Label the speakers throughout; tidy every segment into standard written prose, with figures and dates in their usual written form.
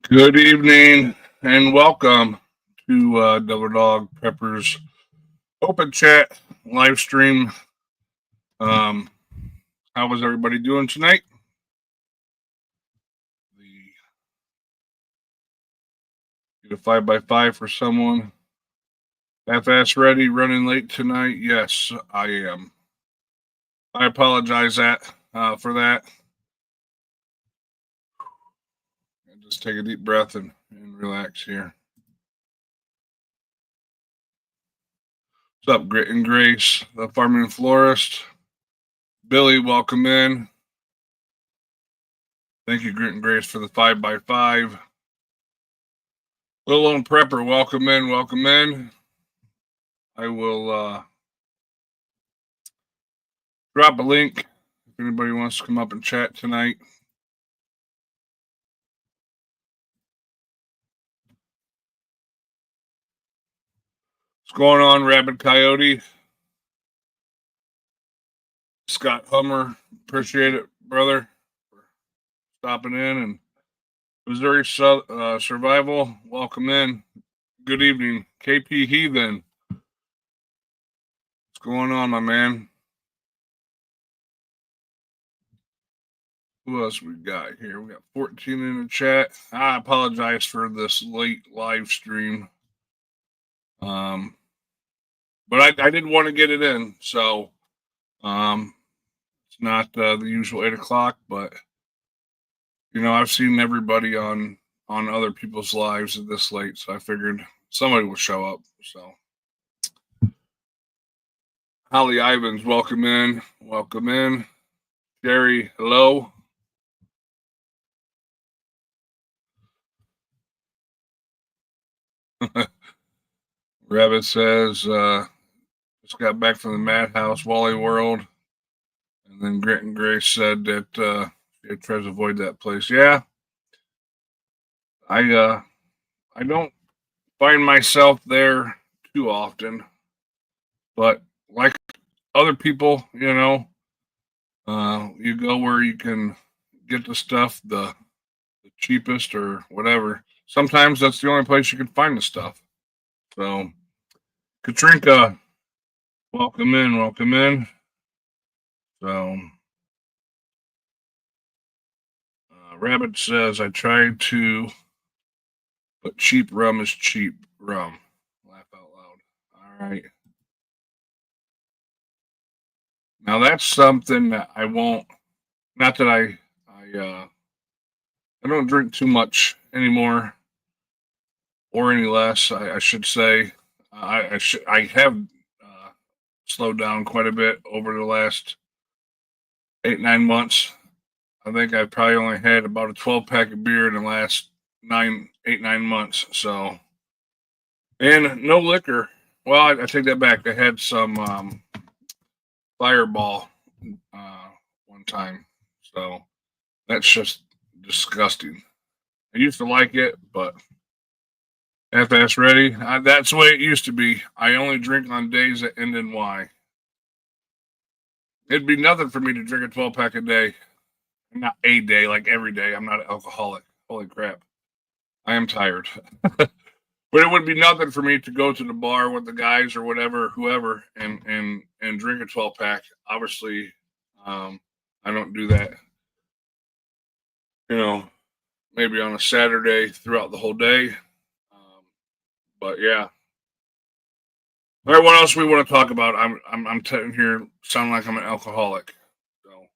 Speaker 1: Good evening and welcome to Double Dog Peppers Open Chat live stream. Um, how was everybody doing tonight? Get a 5x5 for someone. Half-ass ready, running late tonight. Yes, I am. I apologize for that. Just take a deep breath and relax here. What's up, Grit and Grace, the Farming Florist? Billy, welcome in. Thank you, Grit and Grace, for the 5x5. Little Lone Prepper, welcome in, welcome in. I will drop a link if anybody wants to come up and chat tonight. What's going on, Rabid Coyote? Scott Hummer, appreciate it, brother, for stopping in. And Missouri Survival, welcome in. Good evening, KP Heathen. What's going on, my man? Who else we got here? We got 14 in the chat. I apologize for this late live stream. But I did want to get it in, so it's not the usual 8 o'clock, but I've seen everybody on other people's lives at this late, so I figured somebody will show up. So Holly Ivans, welcome in. Welcome in. Jerry, hello. Rabbit says, just got back from the madhouse, Wally World. And then Grit and Grace said that she tries to avoid that place. Yeah. I don't find myself there too often. But like other people, you go where you can get the stuff the cheapest or whatever. Sometimes that's the only place you can find the stuff. So, Katrinka, welcome in, welcome in. So, Rabbit says, I tried to, but cheap rum is cheap rum. Laugh out loud. All right. Now that's something that I won't. Not that I don't drink too much anymore, or any less. I should say. I have slowed down quite a bit over the last 8-9 months. I think I've probably only had about a 12-pack of beer in the last 8-9 months. So, and no liquor. Well, I take that back. I had some Fireball one time. So that's just disgusting. I used to like it, but FS ready. That's the way it used to be. I only drink on days that end in Y. It'd be nothing for me to drink a 12-pack a day. Not a day, like every day. I'm not an alcoholic. Holy crap. I am tired. But it would be nothing for me to go to the bar with the guys or whatever, whoever, and drink a 12-pack. Obviously, I don't do that. Maybe on a Saturday throughout the whole day. But yeah. All right, what else we want to talk about? I'm telling here, sound like I'm an alcoholic. So,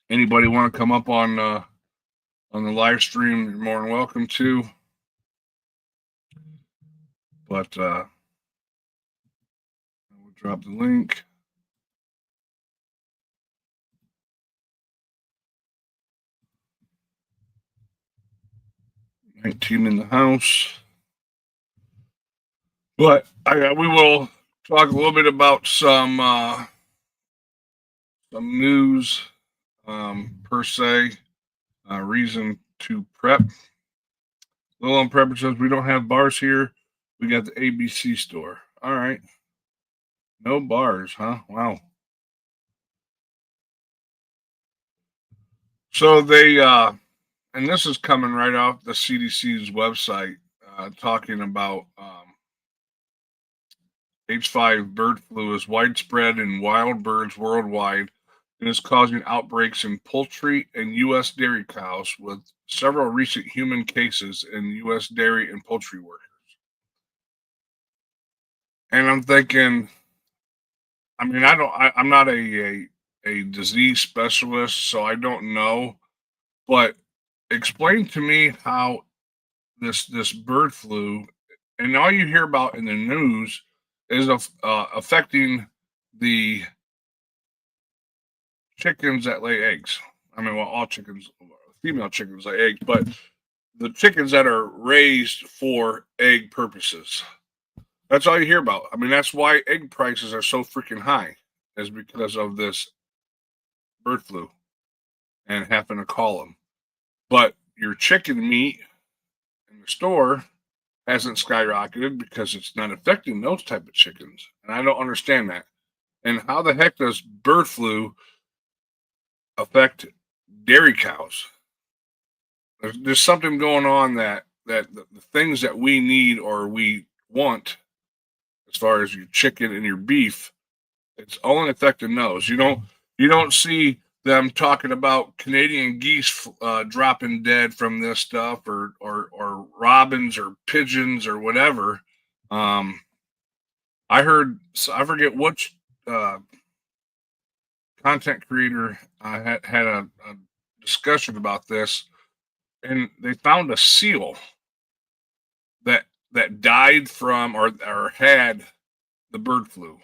Speaker 1: anybody want to come up on the live stream? You're more than welcome to. But we'll drop the link. Team in the house. But we will talk a little bit about some news per se. Reason to prep. Little on Prepper says we don't have bars here. We got the ABC store. All right. No bars, huh? Wow. So they, and this is coming right off the CDC's website, talking about H5 bird flu is widespread in wild birds worldwide and is causing outbreaks in poultry and U.S. dairy cows, with several recent human cases in U.S. dairy and poultry workers. And I'm thinking, I mean, I'm not a disease specialist, so I don't know, but explain to me how this bird flu, and all you hear about in the news is of affecting the chickens that lay eggs. I mean, well, all chickens, female chickens lay eggs, but the chickens that are raised for egg purposes. That's all you hear about. I mean, that's why egg prices are so freaking high, is because of this bird flu and having to call them. But your chicken meat in the store hasn't skyrocketed because it's not affecting those type of chickens. And I don't understand that. And how the heck does bird flu affect dairy cows? There's something going on that the things that we need or we want, as far as your chicken and your beef, it's only affecting those. You don't see them talking about Canadian geese dropping dead from this stuff, or robins or pigeons or whatever. I heard, I forget which content creator had a discussion about this, and they found a seal that died from or had the bird flu.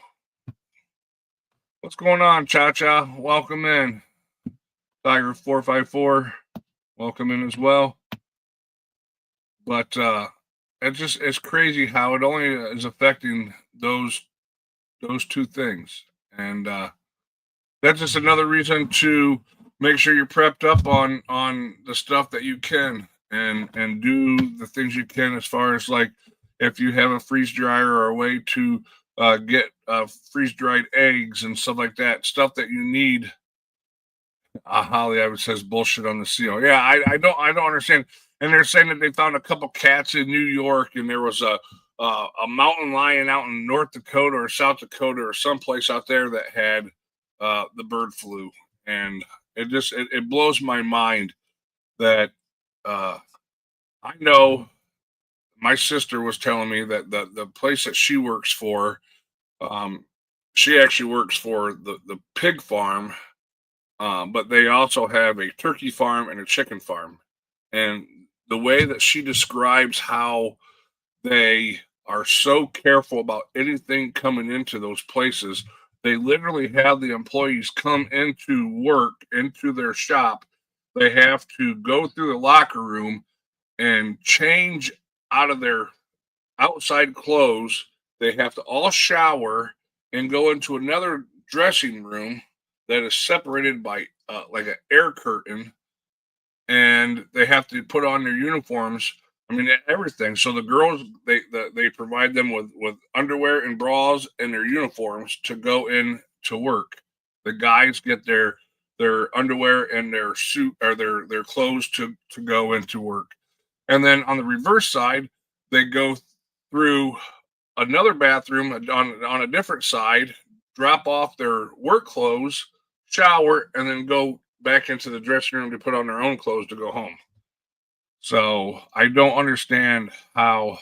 Speaker 1: What's going on, Cha Cha? Welcome in. Tiger 454, welcome in as well. But it's crazy how it only is affecting those two things. And that's just another reason to make sure you're prepped up on the stuff that you can, and do the things you can, as far as, like, if you have a freeze dryer or a way to get freeze dried eggs and stuff like that, stuff that you need. Holly, I would says bullshit on the seal. Yeah, I don't understand. And they're saying that they found a couple cats in New York, and there was a mountain lion out in North Dakota or South Dakota or someplace out there that had the bird flu. And it blows my mind that I know my sister was telling me that the place that she works for, um, she actually works for the pig farm, but they also have a turkey farm and a chicken farm. And the way that she describes how they are so careful about anything coming into those places, they literally have the employees come into work, into their shop. They have to go through the locker room and change out of their outside clothes. They have to all shower and go into another dressing room that is separated by like an air curtain, and they have to put on their uniforms. I mean, everything. So the girls, they provide them with underwear and bras and their uniforms to go in to work. The guys get their underwear and their suit, or their clothes, to go into work. And then on the reverse side, they go through another bathroom on a different side, drop off their work clothes, shower, and then go back into the dressing room to put on their own clothes to go home. So I don't understand how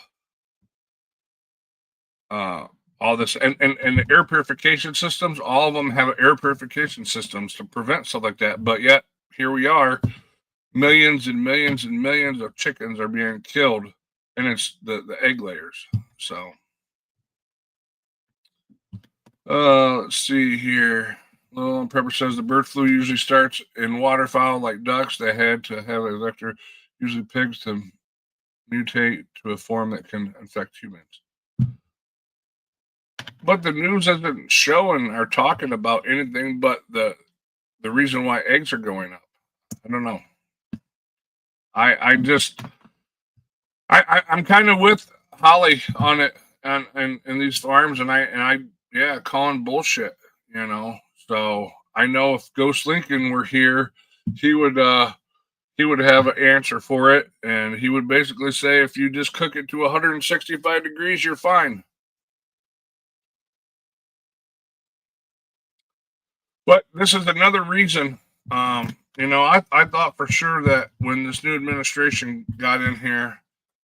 Speaker 1: all this, and the air purification systems, all of them have air purification systems to prevent stuff like that. But yet here we are, millions and millions and millions of chickens are being killed, and it's the egg layers. So let's see here. Little Pepper says the bird flu usually starts in waterfowl like ducks. They had to have a vector, usually pigs, to mutate to a form that can infect humans. But the news isn't showing or talking about anything but the reason why eggs are going up. I don't know. I'm kind of with Holly on it, and these farms, and I calling bullshit. So I know if Ghost Lincoln were here he would have an answer for it, and he would basically say, if you just cook it to 165 degrees, you're fine. But this is another reason. I thought for sure that when this new administration got in here,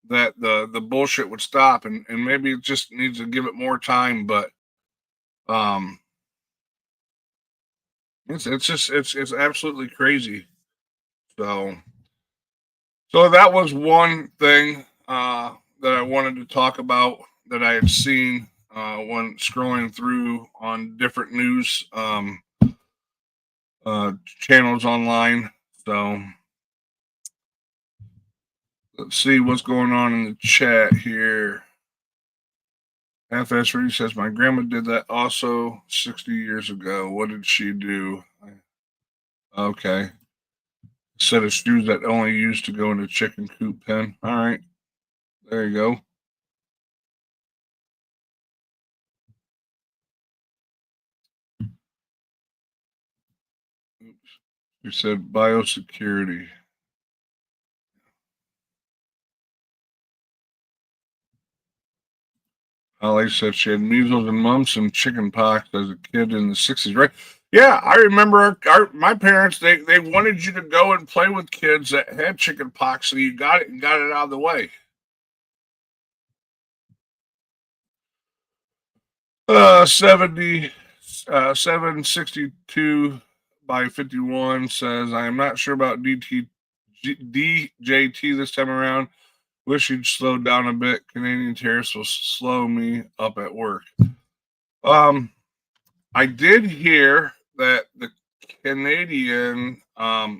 Speaker 1: that the bullshit would stop, and maybe it just needs to give it more time. But um, it's absolutely crazy. So so that was one thing that I wanted to talk about that I had seen when scrolling through on different news channels online. So let's see what's going on in the chat here. FS Reed says, my grandma did that also 60 years ago. What did she do? Okay. Set of shoes that only used to go in a chicken coop pen. All right. There you go. Oops. You said biosecurity. Holly said she had measles and mumps and chicken pox as a kid in the 60s, right? Yeah, I remember my parents, they wanted you to go and play with kids that had chicken pox, so you got it and got it out of the way. 762 by 51 says, I am not sure about DJT this time around. Wish you'd slow down a bit. Canadian tariffs will slow me up at work. I did hear that the Canadian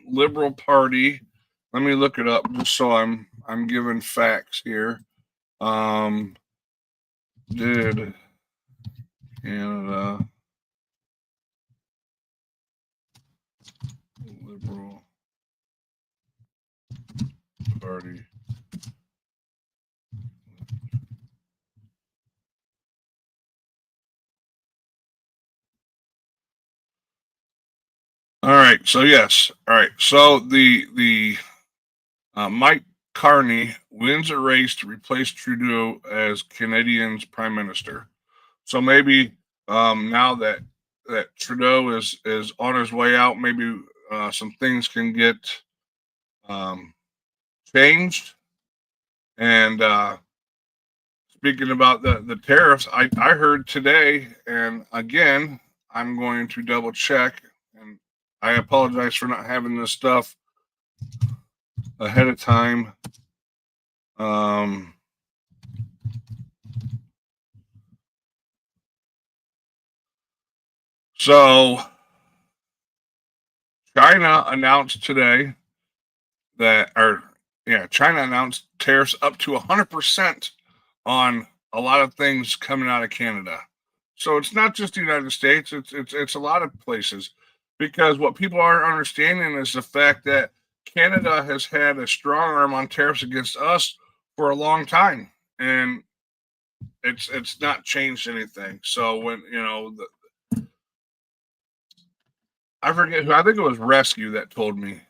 Speaker 1: Liberal Party. Let me look it up just so I'm giving facts here. Did Canada Liberal Party All right. So yes. All right. So the Mike Carney wins a race to replace Trudeau as Canadian's prime minister. So maybe now that Trudeau is on his way out, maybe some things can get changed. And speaking about the tariffs, I heard today, and again, I'm going to double check, and I apologize for not having this stuff ahead of time. So China announced today China announced tariffs up to 100% on a lot of things coming out of Canada. So it's not just the United States; it's a lot of places, because what people aren't understanding is the fact that Canada has had a strong arm on tariffs against us for a long time, and it's not changed anything. So when I forget who, I think it was Rescue that told me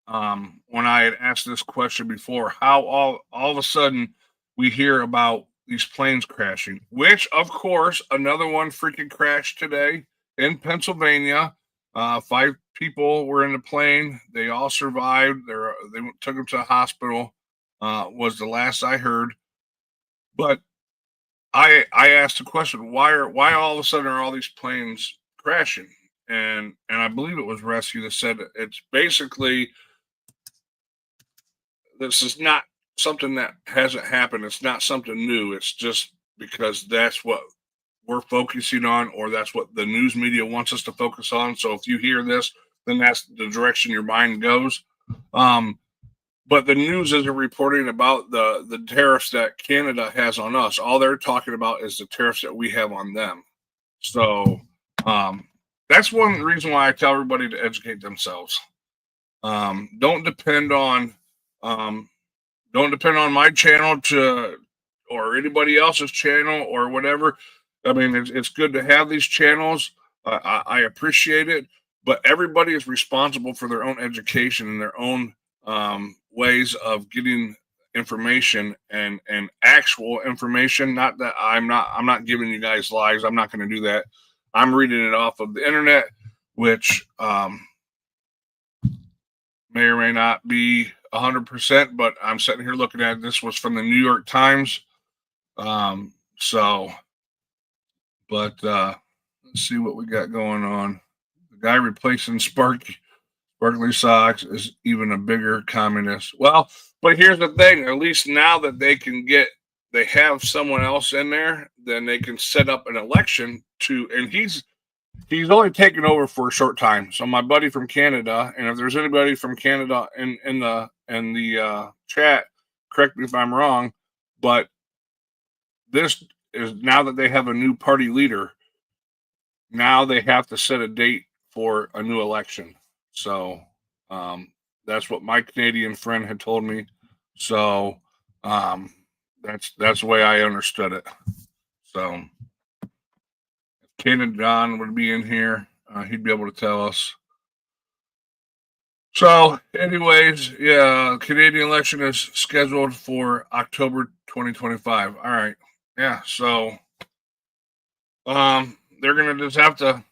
Speaker 1: when I had asked this question before, how all of a sudden we hear about these planes crashing, which of course another one freaking crashed today in Pennsylvania. 5 people were in the plane. They all survived. They took them to the hospital. Was the last I heard. But I asked the question, why all of a sudden are all these planes crashing? And I believe it was Rescue that said it's basically, this is not something that hasn't happened. It's not something new. It's just because that's what we're focusing on, or that's what the news media wants us to focus on. So if you hear this, then that's the direction your mind goes. But the news isn't reporting about the tariffs that Canada has on us. All they're talking about is the tariffs that we have on them. So that's one reason why I tell everybody to educate themselves. Don't depend on my channel or anybody else's channel or whatever. I mean, it's good to have these channels. I appreciate it, but everybody is responsible for their own education and their own ways of getting information and actual information. Not that I'm not giving you guys lies. I'm not going to do that. I'm reading it off of the internet, which may or may not be 100%, but I'm sitting here looking at this was from the New York Times. So, but let's see what we got going on. The guy replacing Sparkly Sox is even a bigger communist. Well, but here's the thing: at least now that they have someone else in there, then they can set up an election to. And he's only taken over for a short time. So my buddy from Canada, and if there's anybody from Canada in the chat, correct me if I'm wrong, but this is now that they have a new party leader. Now they have to set a date for a new election. So that's what my Canadian friend had told me. So that's the way I understood it. So if Canada John would be in here, he'd be able to tell us. So, anyways, yeah, Canadian election is scheduled for October 2025. All right, yeah. So they're gonna just have to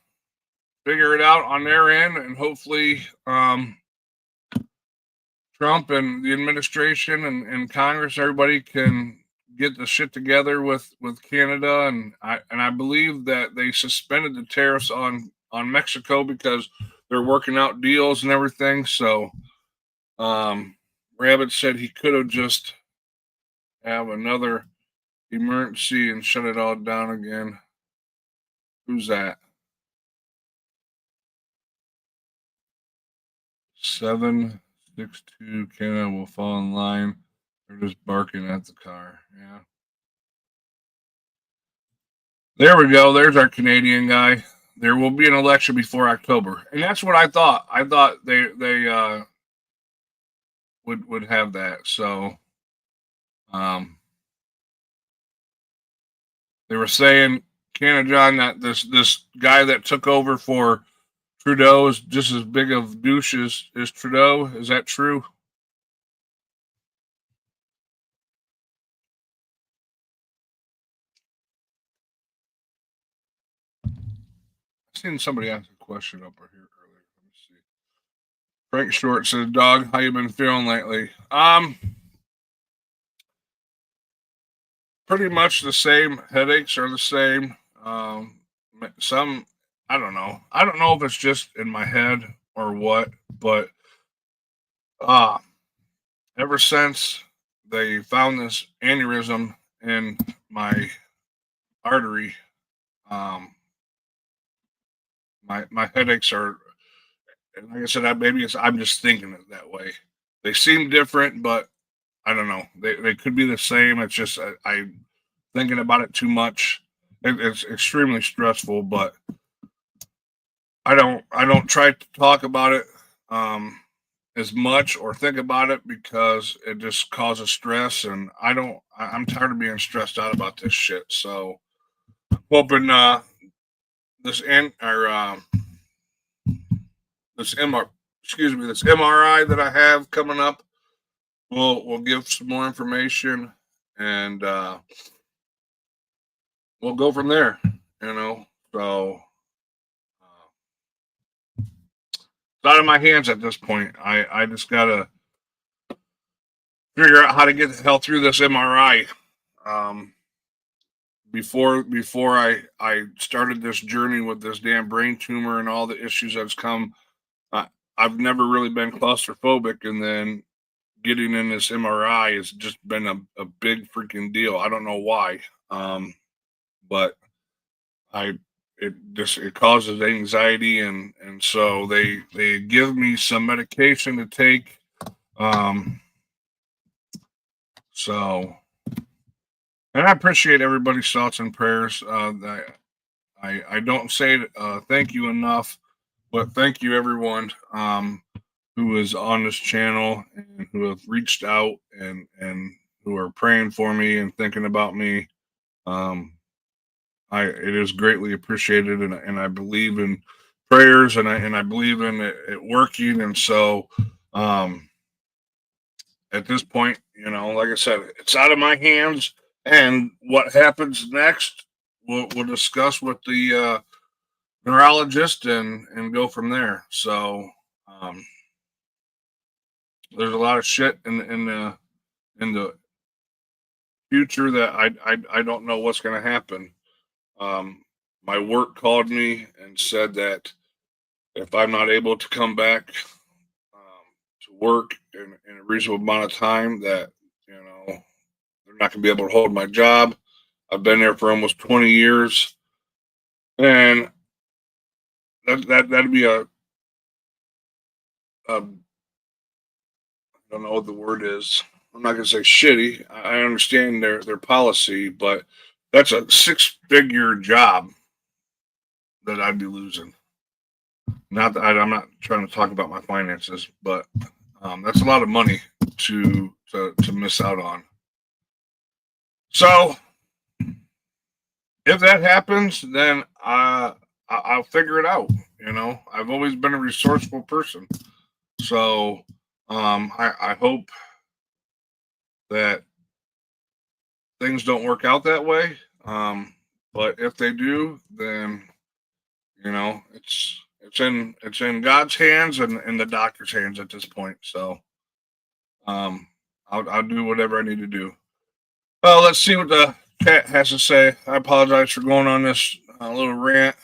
Speaker 1: figure it out on their end, and hopefully Trump and the administration and Congress, everybody can get the shit together with Canada, and I believe that they suspended the tariffs on Mexico because they're working out deals and everything. So Rabbit said he could have just have another emergency and shut it all down again. Who's that? 762 Canada will fall in line. They're just barking at the car. Yeah. There we go. There's our Canadian guy. There will be an election before October, and that's what I thought. I thought they would have that. So, they were saying, Canada John, that this guy that took over for Trudeau is just as big of douche as Trudeau. Is that true? I seen somebody ask a question up here earlier. Let me see. Frank Short says, "Dog, how you been feeling lately?" Pretty much the same. Headaches are the same. Some, I don't know. I don't know if it's just in my head or what, but ever since they found this aneurysm in my artery, my headaches are, like I said, I'm just thinking it that way. They seem different, but I don't know. They could be the same. It's just I'm thinking about it too much. It's extremely stressful, but I don't try to talk about it as much or think about it because it just causes stress, and I'm tired of being stressed out about this shit. So hoping this this this MRI that I have coming up will give some more information, and we'll go from there. So it's out of my hands at this point. I just gotta figure out how to get the hell through this MRI. Before I started this journey with this damn brain tumor and all the issues that's come, I've never really been claustrophobic, and then getting in this MRI has just been a big freaking deal. I don't know why, but it causes anxiety, and so they give me some medication to take. So, and I appreciate everybody's thoughts and prayers. I don't say thank you enough, but thank you everyone who is on this channel and who have reached out and who are praying for me and thinking about me. It is greatly appreciated, and I believe in prayers, and I believe in it working. And so, um, at this point, like I said, it's out of my hands. And what happens next, we'll discuss with the neurologist and go from there. So, um, there's a lot of shit in the future that I don't know what's going to happen. Um, my work called me and said that if I'm not able to come back to work in a reasonable amount of time, that they're not going to be able to hold my job. I've been there for almost 20 years, and that'd be a I don't know what the word is. I'm not going to say shitty. I understand their policy, but that's a six-figure job that I'd be losing. Not that I'm not trying to talk about my finances, but that's a lot of money to miss out on. So if that happens, then I'll figure it out. I've always been a resourceful person, so I hope that things don't work out that way. But if they do, then it's in God's hands and the doctor's hands at this point. So um, I'll do whatever I need to do. Well, let's see what the chat has to say. I apologize for going on this little rant.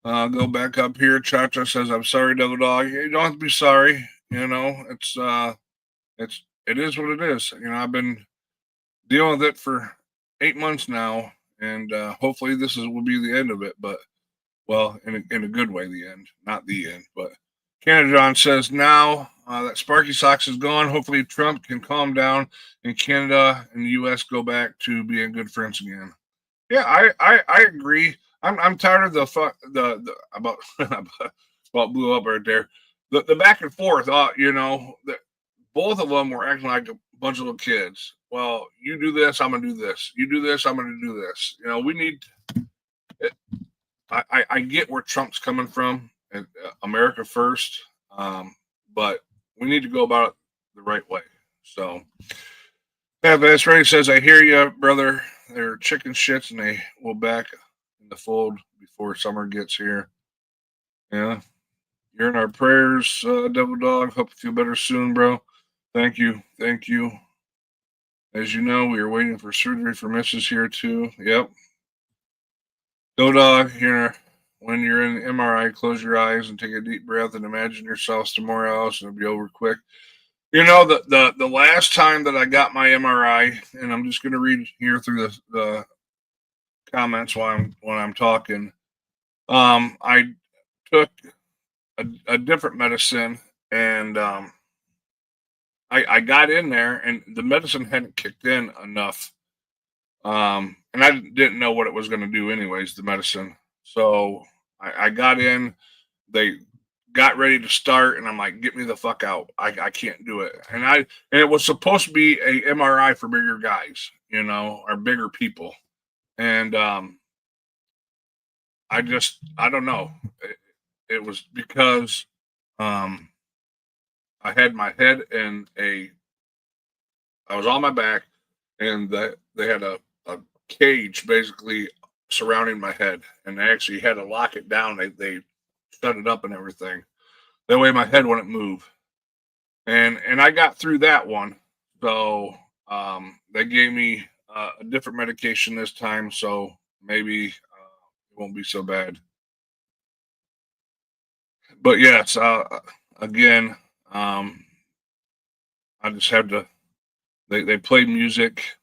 Speaker 1: Go back up here. Chacha says, "I'm sorry, Devil Dog." You don't have to be sorry. It is what it is. I've been dealing with it for 8 months now, and hopefully will be the end of it. But well, in a good way, the end, not the end. But Canada John says now that Sparky Socks is gone, hopefully Trump can calm down, and Canada and the U.S. go back to being good friends again. Yeah, I agree. I'm tired of the about about blew up right there. The back and forth. Both of them were acting like a bunch of little kids. Well, you do this, I'm gonna do this. You do this, I'm gonna do this. We need. I get where Trump's coming from, and America first, but we need to go about it the right way. So, yeah, Vance Ray says, "I hear you, brother. They're chicken shits, and they will back in the fold before summer gets here." Yeah, you're in our prayers, Devil Dog. Hope you feel better soon, bro. Thank you, thank you. As you know, we are waiting for surgery for Mrs. here too. Yep. Go Dog, when you're in the MRI, close your eyes and take a deep breath and imagine yourself somewhere else, and it'll be over quick. The last time that I got my MRI, and I'm just going to read here through the comments while I'm talking. I took a different medicine, and I got in there, and the medicine hadn't kicked in enough. And I didn't know what it was going to do, anyways. The medicine. So I got in. They got ready to start, and I'm like, "Get me the fuck out! I can't do it." And it was supposed to be a MRI for bigger guys, or bigger people. And I don't know. It was because um, I had my head I was on my back, and they had a cage basically surrounding my head, and they actually had to lock it down. They shut it up and everything. That way my head wouldn't move. And I got through that one. So they gave me a different medication this time, so maybe it won't be so bad. But yes, again, I just had to. They played music,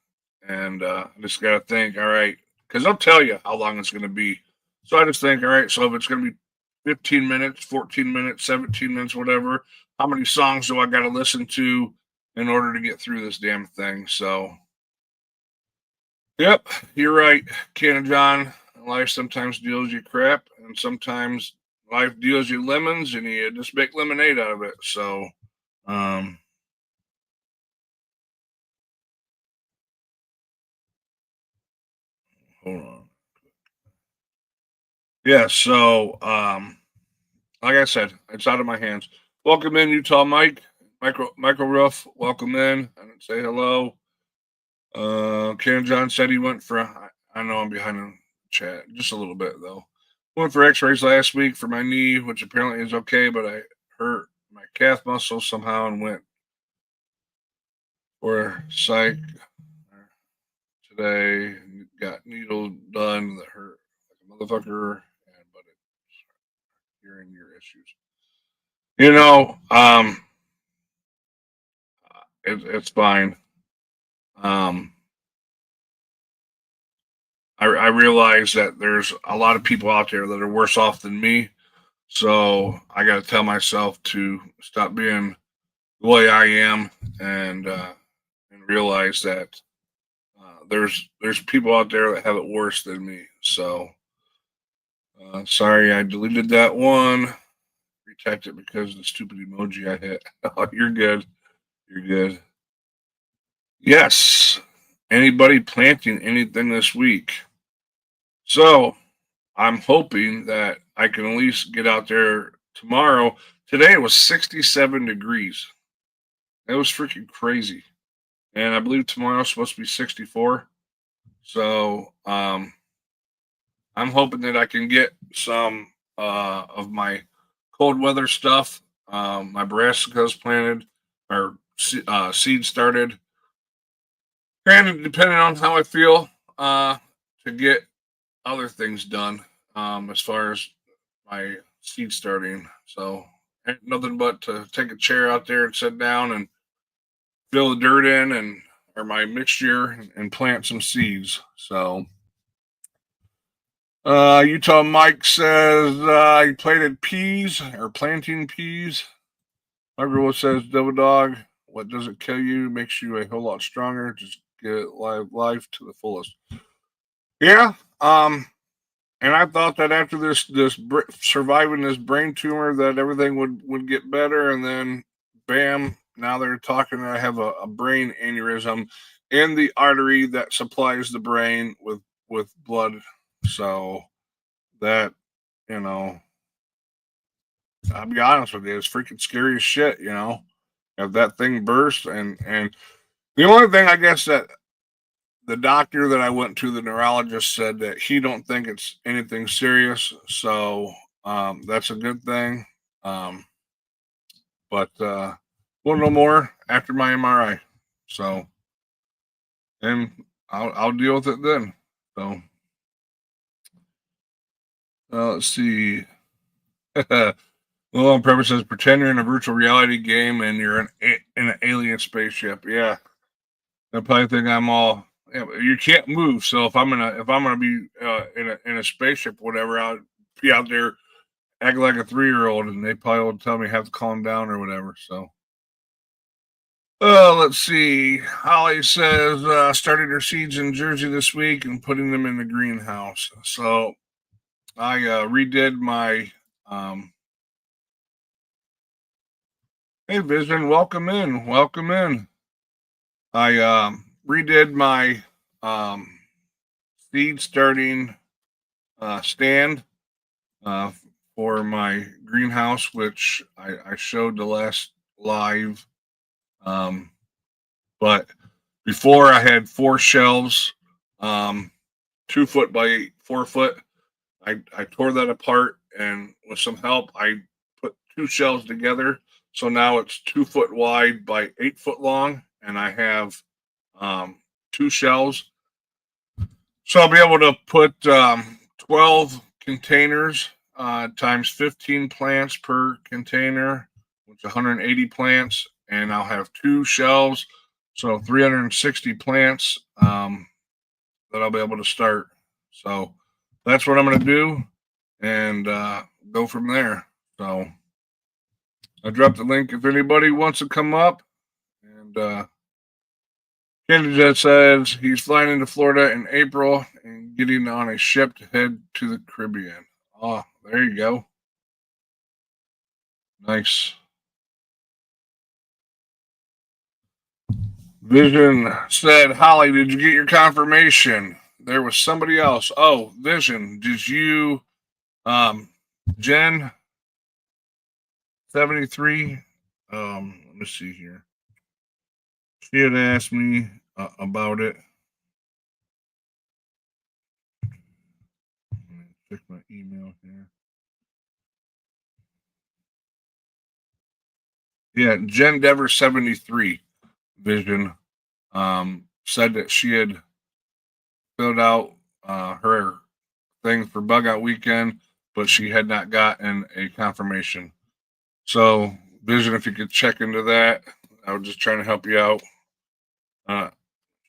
Speaker 1: and I just got to think. All right, because they'll tell you how long it's going to be. So I just think, all right, so if it's going to be 15 minutes, 14 minutes, 17 minutes, whatever, how many songs do I got to listen to in order to get through this damn thing? So, yep, you're right, Ken John. Life sometimes deals you crap, and sometimes life deals you lemons, and you just make lemonade out of it. So, um, hold on. Yeah, so like I said, it's out of my hands. Welcome in, Utah Mike. Michael Ruff, welcome in. I didn't say hello. Ken John said he went for I know I'm behind in chat just a little bit though. Went for x-rays last week for my knee, which apparently is okay, but I hurt my calf muscle somehow and went for psych today. Got needle done that hurt like a motherfucker, and but it's hearing your issues. You know, it's fine. Um, I realize that there's a lot of people out there that are worse off than me, so I got to tell myself to stop being the way I am and realize that there's people out there that have it worse than me. So sorry, I deleted that one. Retyped it because of the stupid emoji I hit. Oh, you're good. You're good. Yes. Anybody planting anything this week? So I'm hoping that I can at least get out there tomorrow. Today it was 67 degrees. It was freaking crazy. And I believe tomorrow's supposed to be 64. So I'm hoping that I can get some of my cold weather stuff. My brassicas planted or seed started. Granted, depending on how I feel, to get other things done as far as my seed starting. So ain't nothing but to take a chair out there and sit down and fill the dirt in and or my mixture and plant some seeds. So Utah Mike says he planted peas or planting peas. Everyone says Double Dog, what doesn't kill you makes you a whole lot stronger. Just get life to the fullest. Yeah. And I thought that after this surviving this brain tumor that everything would get better, and then bam, now they're talking that I have a brain aneurysm in the artery that supplies the brain with blood. So that, you know, I'll be honest with you, it's freaking scary as shit. You know, if that thing bursts, and the only thing I guess that the doctor that I went to, the neurologist, said that he don't think it's anything serious. So that's a good thing. Um, but we'll know more after my MRI. So, and I'll deal with it then. So let's see. Well, on purpose says pretend you're in a virtual reality game and you're in an alien spaceship. Yeah, they probably think I'm all. Yeah, you can't move. So if I'm gonna be in a spaceship, whatever, I'll be out there acting like a 3-year-old, and they probably will tell me I have to calm down or whatever. So, let's see. Holly says started her seeds in Jersey this week and putting them in the greenhouse. So I redid my. Hey, Vision, welcome in. Welcome in. I redid my seed starting stand uh, for my greenhouse, which I showed the last live. But before I had 4 shelves, 2 foot by 4 foot. I tore that apart, and with some help, I put 2 shelves together. So now it's 2 foot wide by 8 foot long, and I have 2 shelves. So I'll be able to put 12 containers times 15 plants per container, which is 180 plants, and I'll have 2 shelves, so 360 plants that I'll be able to start. So that's what I'm going to do and go from there. So I dropped the link if anybody wants to come up. And Canada says he's flying into Florida in April and getting on a ship to head to the Caribbean. Oh, there you go. Nice. Vision said, Holly, did you get your confirmation? There was somebody else. Oh, Vision, did you Jen 73. Let me see here. She had asked me about it. Let me check my email here. Yeah, Jen Dever 73 Vision said that she had filled out her thing for bug out weekend, but she had not gotten a confirmation. So, Vision, if you could check into that, I was just trying to help you out.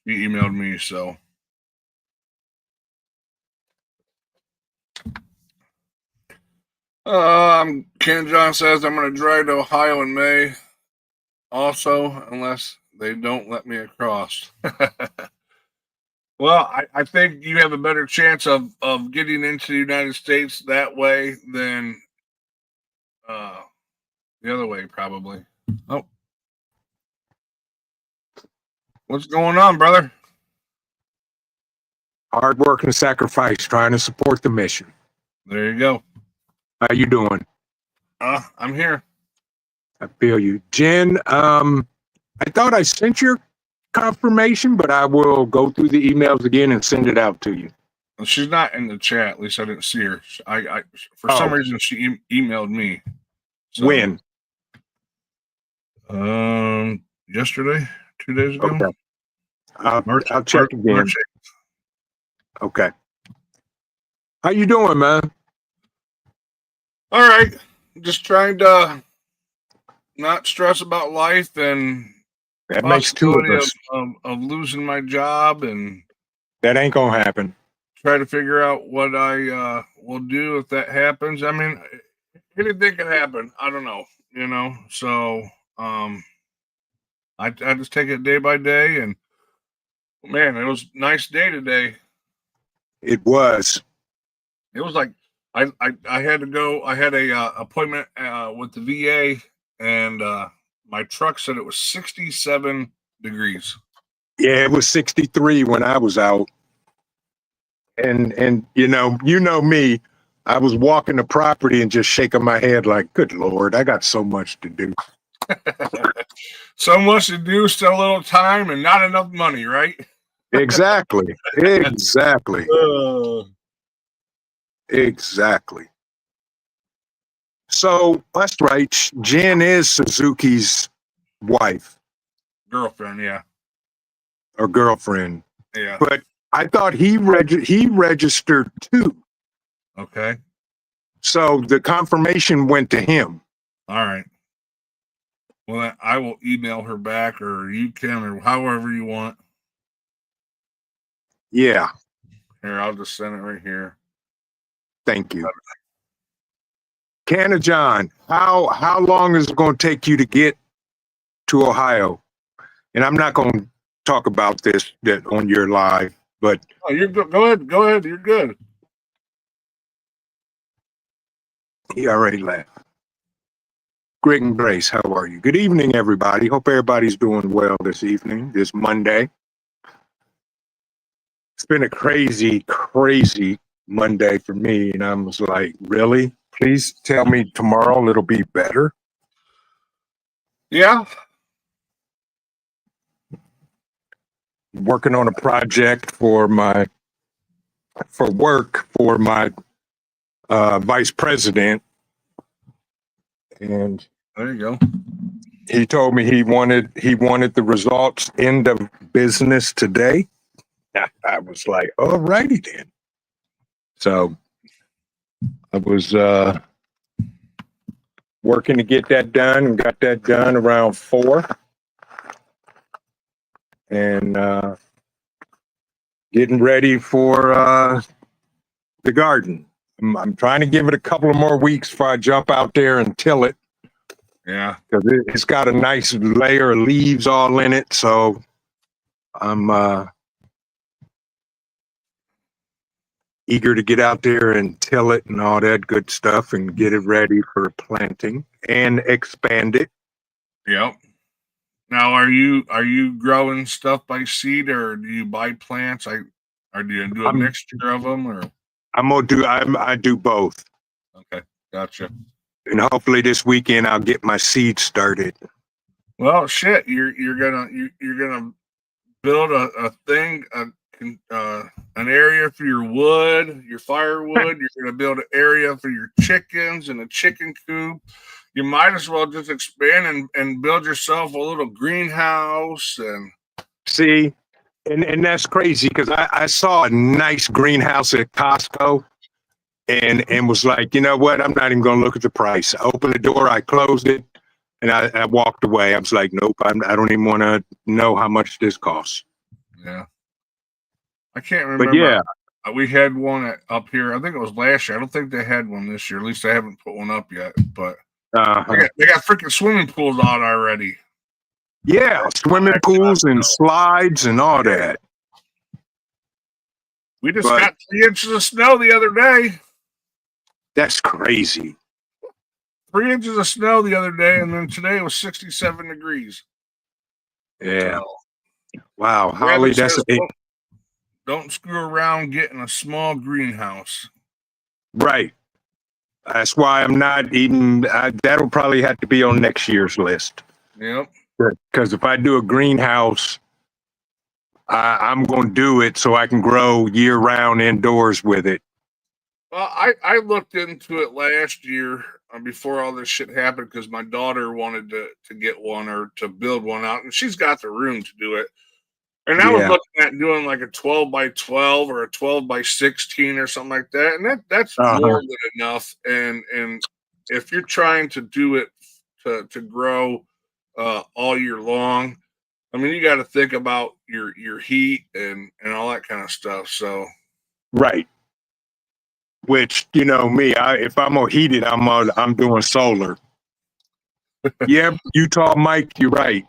Speaker 1: He emailed me, so. Ken John says I'm going to drive to Ohio in May also, unless they don't let me across. Well, I think you have a better chance of getting into the United States that way than the other way, probably. Oh. What's going on, brother?
Speaker 2: Hard work and sacrifice, trying to support the mission.
Speaker 1: There you go.
Speaker 2: How you doing?
Speaker 1: I'm here.
Speaker 2: I feel you. Jen, I thought I sent your confirmation, but I will go through the emails again and send it out to you.
Speaker 1: She's not in the chat. At least I didn't see her. I for some reason she emailed me.
Speaker 2: So. When?
Speaker 1: Yesterday, 2 days ago.
Speaker 2: Okay. I'll check again. March 8th. Okay. How you doing, man?
Speaker 1: All right. Just trying to not stress about life and
Speaker 2: that makes two of us.
Speaker 1: Of losing my job, and
Speaker 2: that ain't gonna happen.
Speaker 1: Try to figure out what I will do if that happens. I mean, anything can happen. I don't know, you know. So I just take it day by day, and man, it was a nice day today.
Speaker 2: It was.
Speaker 1: It was like I had to go. I had a appointment with the VA, and my truck said it was 67 degrees.
Speaker 2: Yeah, it was 63 when I was out. And you know me, I was walking the property and just shaking my head like, good Lord, I got so much to do.
Speaker 1: So much to do, still a little time, and not enough money, right?
Speaker 2: Exactly. Exactly. Exactly. So that's right. Jen is Suzuki's wife.
Speaker 1: Girlfriend, yeah.
Speaker 2: Or girlfriend.
Speaker 1: Yeah.
Speaker 2: But I thought he registered too.
Speaker 1: Okay.
Speaker 2: So the confirmation went to him.
Speaker 1: All right. Well, I will email her back, or you can, or however you want.
Speaker 2: Yeah.
Speaker 1: Here, I'll just send it right here.
Speaker 2: Thank you. Canna John, how long is it going to take you to get to Ohio? And I'm not going to talk about this on your live, but
Speaker 1: you're good. Go ahead. You're good.
Speaker 2: He already left. Greg and Grace, how are you? Good evening, everybody. Hope everybody's doing well this evening, this Monday. It's been a crazy, crazy Monday for me, and I was like, really? Please tell me tomorrow it'll be better.
Speaker 1: Yeah.
Speaker 2: Working on a project for my vice president, and
Speaker 1: there you go.
Speaker 2: He told me he wanted the results end of business today. I was like, all righty then. So I was working to get that done, and got that done around 4. And getting ready for the garden. I'm trying to give it a couple of more weeks before I jump out there and till it.
Speaker 1: Yeah.
Speaker 2: Because it's got a nice layer of leaves all in it. So I'm eager to get out there and till it and all that good stuff and get it ready for planting and expand it.
Speaker 1: Yep. Now, are you growing stuff by seed, or do you buy plants? Or do you do a mixture of them? Or
Speaker 2: I do both.
Speaker 1: Okay, gotcha.
Speaker 2: And hopefully this weekend I'll get my seed started.
Speaker 1: Well, shit, you're gonna build a thing, an area for your wood, your firewood. You're gonna build an area for your chickens and a chicken coop. You might as well just expand and build yourself a little greenhouse. And
Speaker 2: See, and that's crazy because I saw a nice greenhouse at Costco and was like, you know what? I'm not even going to look at the price. I opened the door, I closed it, and I walked away. I was like, nope, I don't even want to know how much this costs.
Speaker 1: yeah, I can't
Speaker 2: But
Speaker 1: remember.
Speaker 2: yeah,
Speaker 1: We had one up here. I think it was last year. I don't think they had one this year. At least they haven't put one up yet. But
Speaker 2: uh-huh.
Speaker 1: they got freaking swimming pools out already.
Speaker 2: Yeah, swimming pools and slides and all that.
Speaker 1: We just got 3 inches of snow the other day.
Speaker 2: That's crazy.
Speaker 1: 3 inches of snow the other day, and then today it was 67 degrees.
Speaker 2: Yeah. Wow,
Speaker 1: Rabbit
Speaker 2: Holly, that's
Speaker 1: says,
Speaker 2: it.
Speaker 1: don't screw around getting a small greenhouse.
Speaker 2: Right. That's why I'm not even. That'll probably have to be on next year's list.
Speaker 1: Yep.
Speaker 2: Because if I do a greenhouse, I'm going to do it so I can grow year round indoors with it.
Speaker 1: Well, I looked into it last year before all this shit happened because my daughter wanted to get one or to build one out, and she's got the room to do it. And I was
Speaker 2: Yeah.
Speaker 1: looking at doing like a 12 by 12 or a 12 by 16 or something like that, and that's more than enough. And if you're trying to do it to grow all year long, I mean, you got to think about your heat and all that kind of stuff. So
Speaker 2: Right. Which, you know me, if I'm gonna heat it, I'm doing solar. Yeah, Utah Mike, you're right.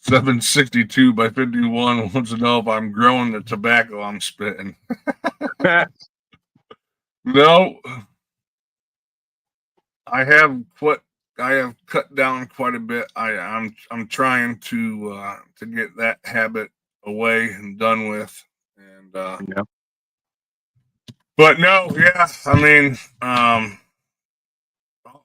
Speaker 1: 762 by 51 wants to know if I'm growing the tobacco I'm spitting. No, I have cut down quite a bit. I'm trying to get that habit away and done with. And
Speaker 2: Yeah.
Speaker 1: but no, yeah, I mean,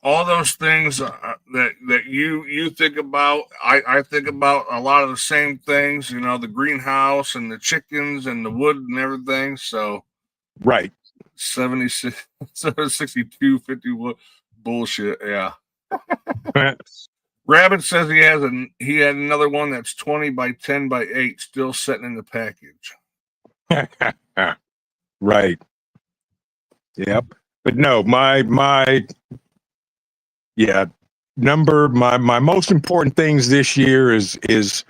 Speaker 1: all those things that you think about, I think about a lot of the same things. You know, the greenhouse and the chickens and the wood and everything. So
Speaker 2: Right.
Speaker 1: 76, 62, 51 bullshit. Yeah. Rabbit says he had another one that's 20 by 10 by 8 still sitting in the package.
Speaker 2: Right. Yep. But no, my most important things this year is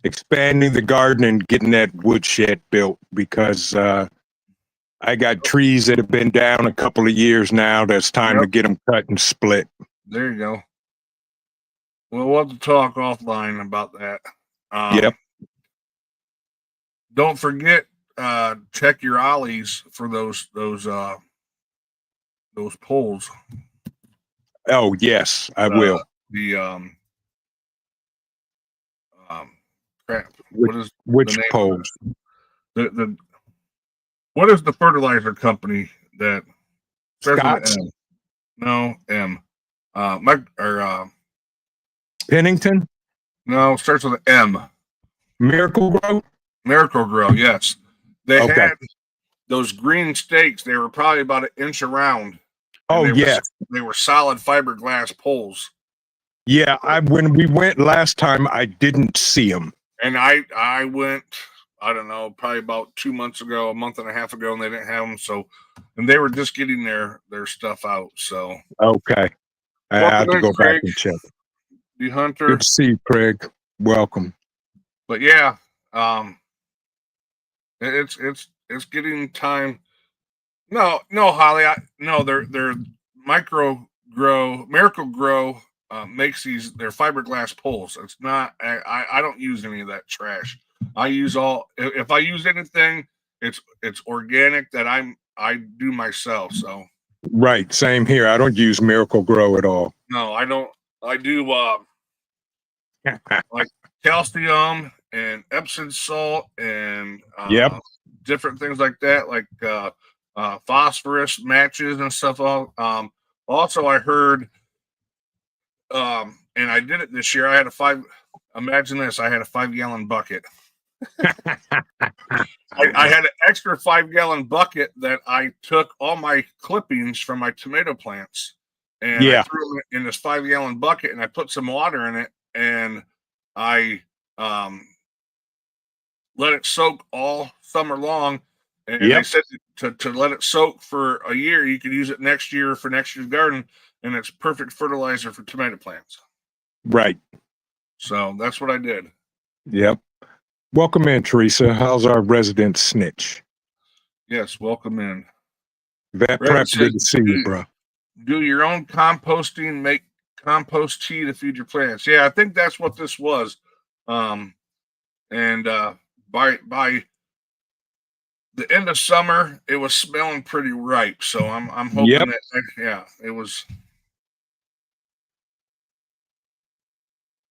Speaker 2: expanding the garden and getting that woodshed built because I got trees that have been down a couple of years now. That's time to get them cut and split.
Speaker 1: There you go. Well, we'll have to talk offline about that.
Speaker 2: Yep.
Speaker 1: Don't forget, check your ollies for those poles.
Speaker 2: Oh yes, I will.
Speaker 1: The crap.
Speaker 2: Which poles?
Speaker 1: The what is the fertilizer company that
Speaker 2: Scott's?
Speaker 1: M? No, M.
Speaker 2: Pennington?
Speaker 1: No, starts with an M.
Speaker 2: Miracle Grow?
Speaker 1: Miracle Grow, yes. They
Speaker 2: Okay.
Speaker 1: had those green stakes. They were probably about an inch around.
Speaker 2: Oh yes.
Speaker 1: They were solid fiberglass poles.
Speaker 2: Yeah, when we went last time, I didn't see them.
Speaker 1: And I went, I don't know, probably about 2 months ago, a month and a half ago, and they didn't have them. So, and they were just getting their stuff out. So,
Speaker 2: okay, I have to go back and check.
Speaker 1: The Hunter.
Speaker 2: Good to see you, Craig. Welcome.
Speaker 1: But yeah, it's getting time. No, Holly. They're Miracle Grow makes their fiberglass poles. It's not. I don't use any of that trash. I use if I use anything, it's organic that I do myself. So
Speaker 2: right, same here. I don't use Miracle Grow at all.
Speaker 1: No, I don't. I do like calcium and Epsom salt and
Speaker 2: Yep.
Speaker 1: different things like that. Like phosphorus matches and stuff. Also, I heard, and I did it this year. I had a five. Imagine this: I had a 5-gallon bucket. I had an extra 5-gallon bucket that I took all my clippings from my tomato plants and I threw them in this 5-gallon bucket and I put some water in it and I let it soak all summer long. And they said to let it soak for a year. You could use it next year for next year's garden, and it's perfect fertilizer for tomato plants.
Speaker 2: Right.
Speaker 1: So that's what I did.
Speaker 2: Yep. Welcome in, Teresa. How's our resident snitch?
Speaker 1: Yes, welcome in.
Speaker 2: Vet Prep, good to see you, bro.
Speaker 1: Do your own composting, make compost tea to feed your plants. Yeah, I think that's what this was. And by the end of summer, it was smelling pretty ripe. So I'm hoping that it was.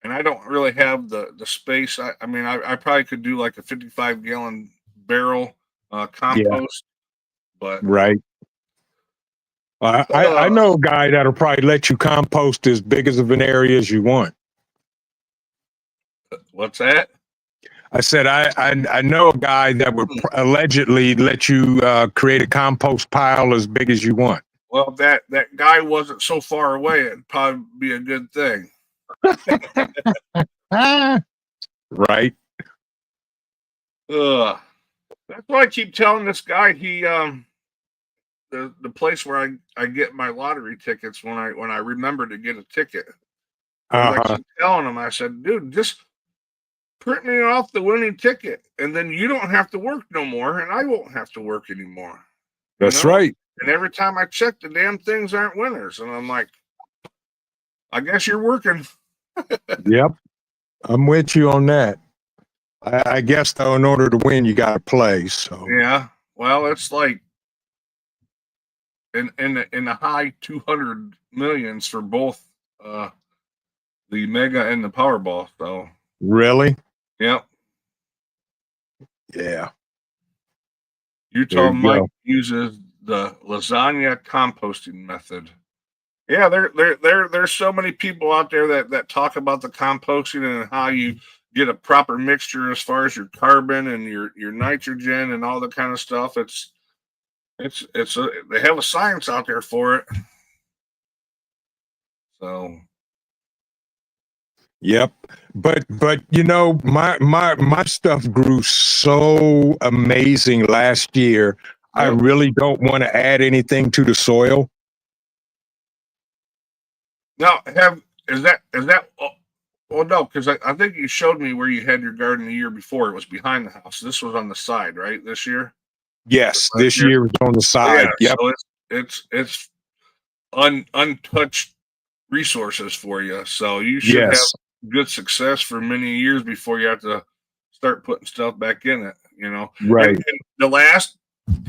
Speaker 1: And I don't really have the space. I mean, I probably could do like a 55-gallon barrel compost, but
Speaker 2: right. I know a guy that'll probably let you compost as big as of an area as you want.
Speaker 1: What's that?
Speaker 2: I said I know a guy that would allegedly let you create a compost pile as big as you want.
Speaker 1: Well, that guy wasn't so far away. It'd probably be a good thing.
Speaker 2: Right.
Speaker 1: That's why I keep telling this guy he the place where I get my lottery tickets when I remember to get a ticket. I keep telling him, I said, dude, just print me off the winning ticket, and then you don't have to work no more, and I won't have to work anymore.
Speaker 2: That's right.
Speaker 1: And every time I check, the damn things aren't winners, and I'm like, I guess you're working.
Speaker 2: Yep, I'm with you on that. I guess though, in order to win, you got to play. So
Speaker 1: yeah, well, it's like in the high 200 millions for both the Mega and the Powerball. So
Speaker 2: really,
Speaker 1: yep,
Speaker 2: yeah.
Speaker 1: Utah Mike uses the lasagna composting method. Yeah, there's so many people out there that talk about the composting and how you get a proper mixture as far as your carbon and your nitrogen and all that kind of stuff. They have a science out there for it. So
Speaker 2: yep. But you know, my stuff grew so amazing last year. Yep. I really don't want to add anything to the soil.
Speaker 1: Now, is that well, no, because I think you showed me where you had your garden the year before. It was behind the house. This was on the side, right? This year?
Speaker 2: Yes, this year was on the side.
Speaker 1: Yeah, yep. So it's untouched resources for you. So you should have good success for many years before you have to start putting stuff back in it, you know.
Speaker 2: Right.
Speaker 1: And the last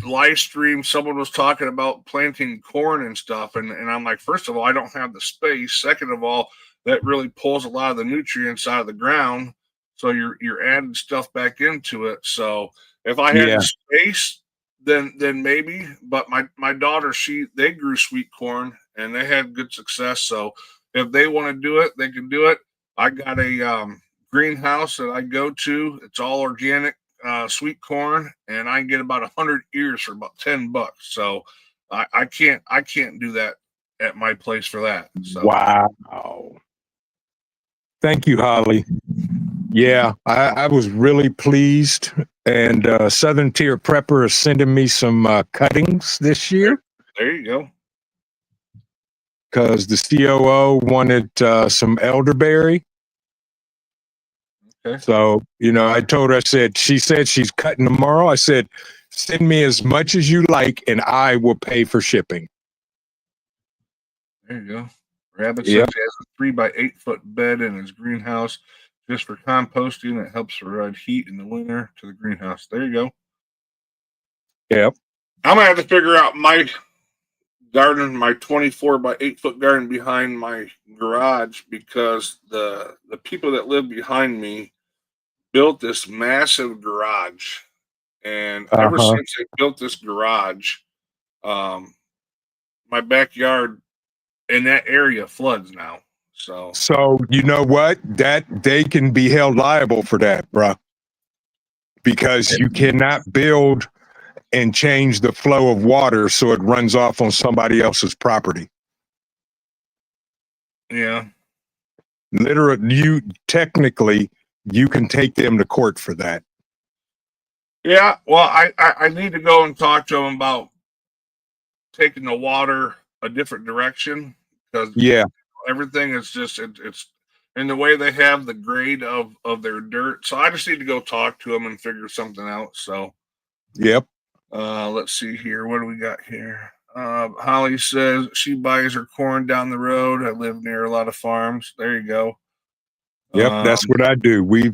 Speaker 1: live stream, someone was talking about planting corn and stuff, and I'm like, first of all, I don't have the space. Second of all, that really pulls a lot of the nutrients out of the ground, so you're adding stuff back into it. So if I had the space, then maybe. But my daughter, they grew sweet corn and they had good success. So if they want to do it, they can do it. I got a greenhouse that I go to. It's all organic sweet corn, and I can get about 100 ears for about $10. So I can't do that at my place for that. So.
Speaker 2: Wow. Thank you, Holly. Yeah, I was really pleased. And Southern Tier Prepper is sending me some cuttings this year.
Speaker 1: There you go.
Speaker 2: Because the COO wanted some elderberry.
Speaker 1: Okay.
Speaker 2: So, you know, I told her, she said she's cutting tomorrow. I said, send me as much as you like and I will pay for shipping.
Speaker 1: There you go. Rabbit says he has a 3x8 foot bed in his greenhouse just for composting. It helps provide heat in the winter to the greenhouse. There you go.
Speaker 2: Yep.
Speaker 1: I'm going to have to figure out my garden, my 24x8 foot garden behind my garage, because the people that live behind me built this massive garage. And ever since they built this garage, my backyard in that area floods now.
Speaker 2: So you know what? That they can be held liable for that, bruh. Because you cannot build and change the flow of water so it runs off on somebody else's property.
Speaker 1: Yeah.
Speaker 2: Literally, you can take them to court for that.
Speaker 1: Yeah. Well, I need to go and talk to them about taking the water a different direction, because
Speaker 2: Yeah.
Speaker 1: everything is just it's in the way they have the grade of their dirt. So I just need to go talk to them and figure something out. So
Speaker 2: Yep.
Speaker 1: let's see here. What do we got here? Holly says she buys her corn down the road. I live near a lot of farms. There you go.
Speaker 2: Yep. That's what I do. We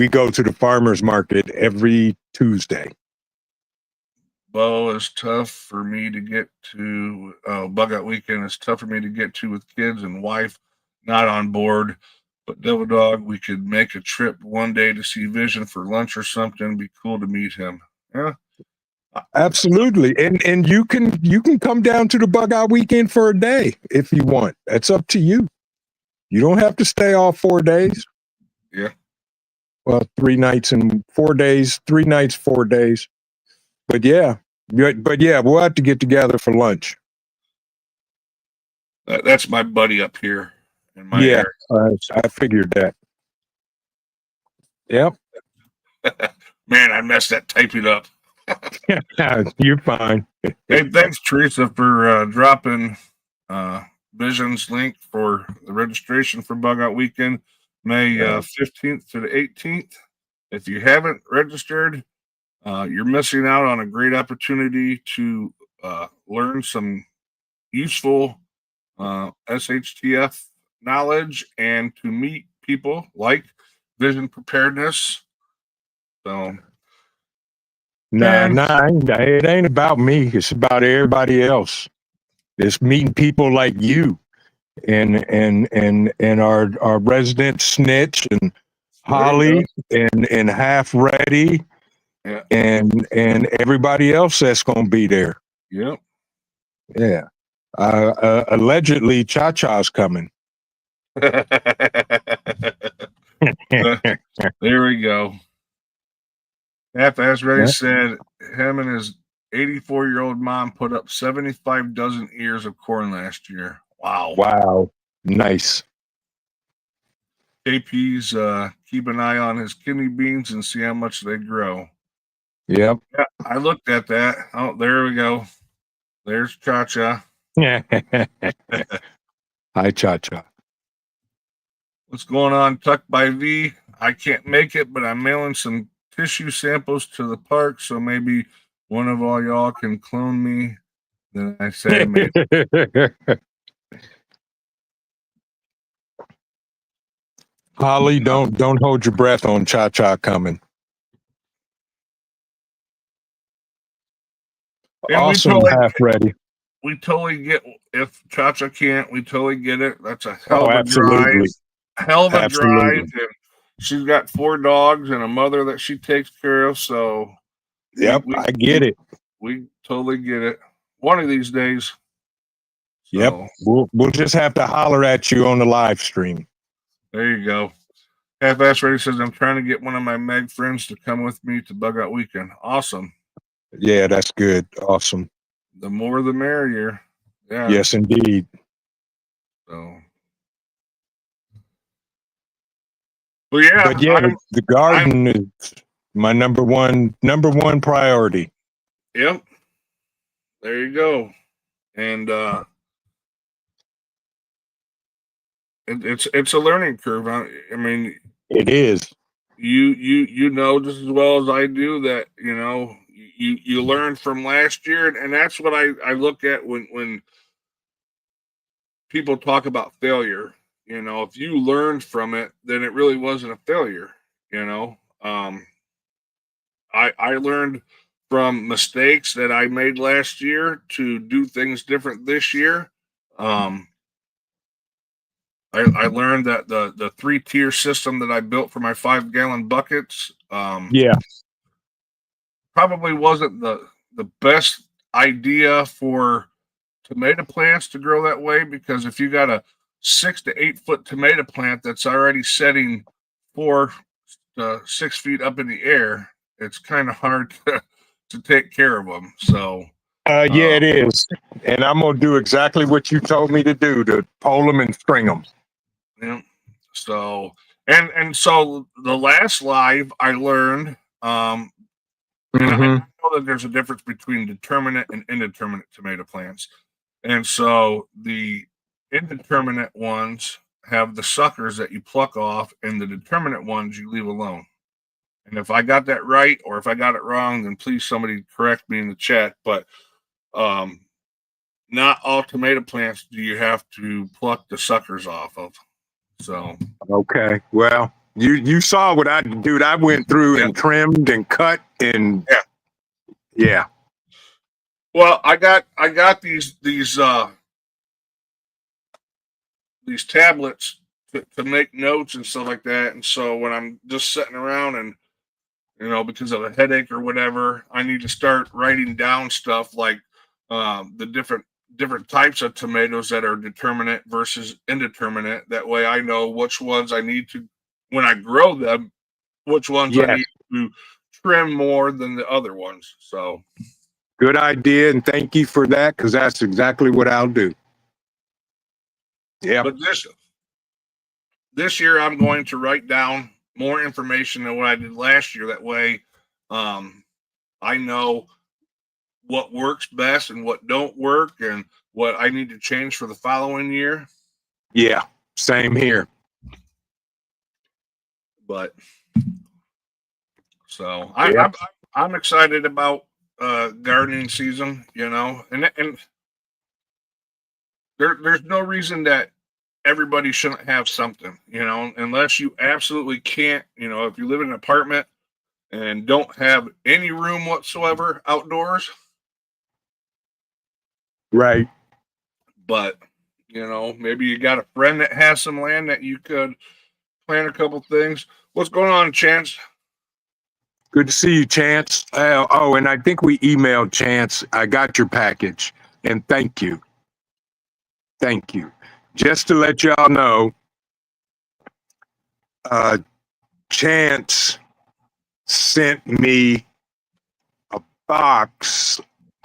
Speaker 2: go to the farmers market every Tuesday.
Speaker 1: Bo is tough for me to get to. Bug Out Weekend is tough for me to get to with kids and wife not on board. But Devil Dog, we could make a trip one day to see Vision for lunch or something. Be cool to meet him. Yeah,
Speaker 2: Absolutely. And you can come down to the Bug Out Weekend for a day if you want. That's up to you. You don't have to stay all 4 days.
Speaker 1: Yeah.
Speaker 2: Well, 3 nights and 4 days, 3 nights, 4 days. But yeah, we'll have to get together for lunch.
Speaker 1: That's my buddy up here in my
Speaker 2: Yeah,
Speaker 1: area.
Speaker 2: I figured that. Yep.
Speaker 1: Man, I messed that typing up.
Speaker 2: You're fine.
Speaker 1: Hey, thanks, Teresa, for dropping Vision's link for the registration for Bug Out Weekend, May 15th to the 18th. If you haven't registered, you're missing out on a great opportunity to learn some useful SHTF knowledge and to meet people like Vision Preparedness. So,
Speaker 2: Nah, it ain't about me. It's about everybody else. It's meeting people like you and our resident snitch and Holly and Half Ready.
Speaker 1: Yeah.
Speaker 2: And everybody else that's going to be there.
Speaker 1: Yep.
Speaker 2: Yeah. Allegedly, Cha-Cha's coming.
Speaker 1: There we go. Half-Ass Ready said him and his 84-year-old mom put up 75 dozen ears of corn last year. Wow.
Speaker 2: Wow. Nice.
Speaker 1: KP's keep an eye on his kidney beans and see how much they grow.
Speaker 2: Yep.
Speaker 1: Yeah, I looked at that. Oh, there we go. There's Cha-Cha.
Speaker 2: Hi, Cha-Cha.
Speaker 1: What's going on, Tuck by V? I can't make it, but I'm mailing some tissue samples to the park, so maybe one of all y'all can clone me. Then I say, maybe.
Speaker 2: Holly, don't hold your breath on Cha-Cha coming.
Speaker 1: And
Speaker 2: awesome, Half Ready.
Speaker 1: We totally get, if Cha-Cha can't, we totally get it. That's a hell of a
Speaker 2: absolutely.
Speaker 1: drive. Hell of a drive. And she's got 4 dogs and a mother that she takes care of. So,
Speaker 2: yep, I get it.
Speaker 1: We totally get it. One of these days.
Speaker 2: Yep, we'll just have to holler at you on the live stream.
Speaker 1: There you go. Half-Ass Ready says, I'm trying to get one of my Meg friends to come with me to Bug Out Weekend. Awesome.
Speaker 2: Yeah, that's good. Awesome.
Speaker 1: The more the merrier. Yeah.
Speaker 2: Yes, indeed.
Speaker 1: So. Well, yeah.
Speaker 2: But yeah, the garden is my number one priority.
Speaker 1: Yep. There you go. And it's a learning curve. I mean,
Speaker 2: it is.
Speaker 1: You know just as well as I do that, you know, you learn from last year, and that's what I look at when people talk about failure. You know, if you learned from it, then it really wasn't a failure. You know, I learned from mistakes that I made last year to do things different this year. I learned that the 3-tier system that I built for my 5-gallon buckets,
Speaker 2: yeah,
Speaker 1: probably wasn't the best idea for tomato plants to grow that way, because if you got a 6 to 8 foot tomato plant that's already setting 4 to 6 feet up in the air, it's kind of hard to take care of them. So,
Speaker 2: Yeah, it is. And I'm gonna do exactly what you told me to do, to pole them and string them.
Speaker 1: yeah. So, and so the last live I learned, and I
Speaker 2: Mm-hmm.
Speaker 1: know that there's a difference between determinate and indeterminate tomato plants. And so the indeterminate ones have the suckers that you pluck off, and the determinate ones you leave alone. And if I got that right, or if I got it wrong, then please somebody correct me in the chat. But um, not all tomato plants do you have to pluck the suckers off of. So
Speaker 2: Okay. Well, you saw what I dude. I went through and trimmed and cut and yeah.
Speaker 1: well, I got these tablets to make notes and stuff like that. And so when I'm just sitting around and because of a headache or whatever, I need to start writing down stuff like the different types of tomatoes that are determinate versus indeterminate. That way I know which ones I need to, when I grow them, which ones I
Speaker 2: Yes.
Speaker 1: need to trim more than the other ones. So
Speaker 2: Good idea, and thank you for that, because that's exactly what I'll do. Yeah.
Speaker 1: but this year I'm going to write down more information than what I did last year. That way I know what works best and what don't work, and what I need to change for the following year.
Speaker 2: Yeah. Same here.
Speaker 1: But so
Speaker 2: Yep.
Speaker 1: I'm excited about gardening season, and there's no reason that everybody shouldn't have something, unless you absolutely can't, if you live in an apartment and don't have any room whatsoever outdoors.
Speaker 2: Right.
Speaker 1: But maybe you got a friend that has some land that you could plant a couple things. What's going on, Chance?
Speaker 2: Good to see you, Chance. And I think we emailed Chance. I got your package, and thank you. Thank you. Just to let y'all know, Chance sent me a box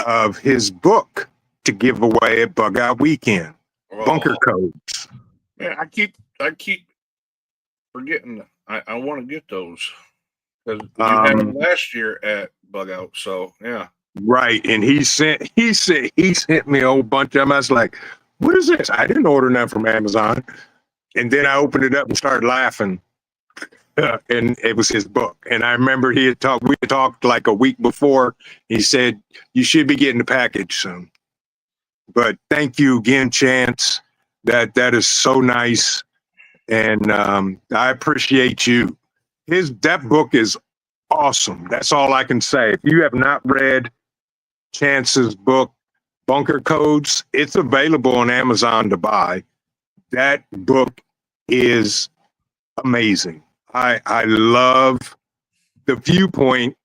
Speaker 2: of his book to give away at Bug Out Weekend. Bunker Codes.
Speaker 1: Man, I keep forgetting. I want to get those because you had them last year at Bug Out. So yeah.
Speaker 2: Right. And he sent me a whole bunch of them. I was like, what is this? I didn't order none from Amazon. And then I opened it up and started laughing. And it was his book. And I remember we had talked like a week before. He said, you should be getting the package soon. But thank you again, Chance. That is so nice. And I appreciate you. That book is awesome. That's all I can say. If you have not read Chance's book, Bunker Codes, it's available on Amazon to buy. That book is amazing. I love the viewpoint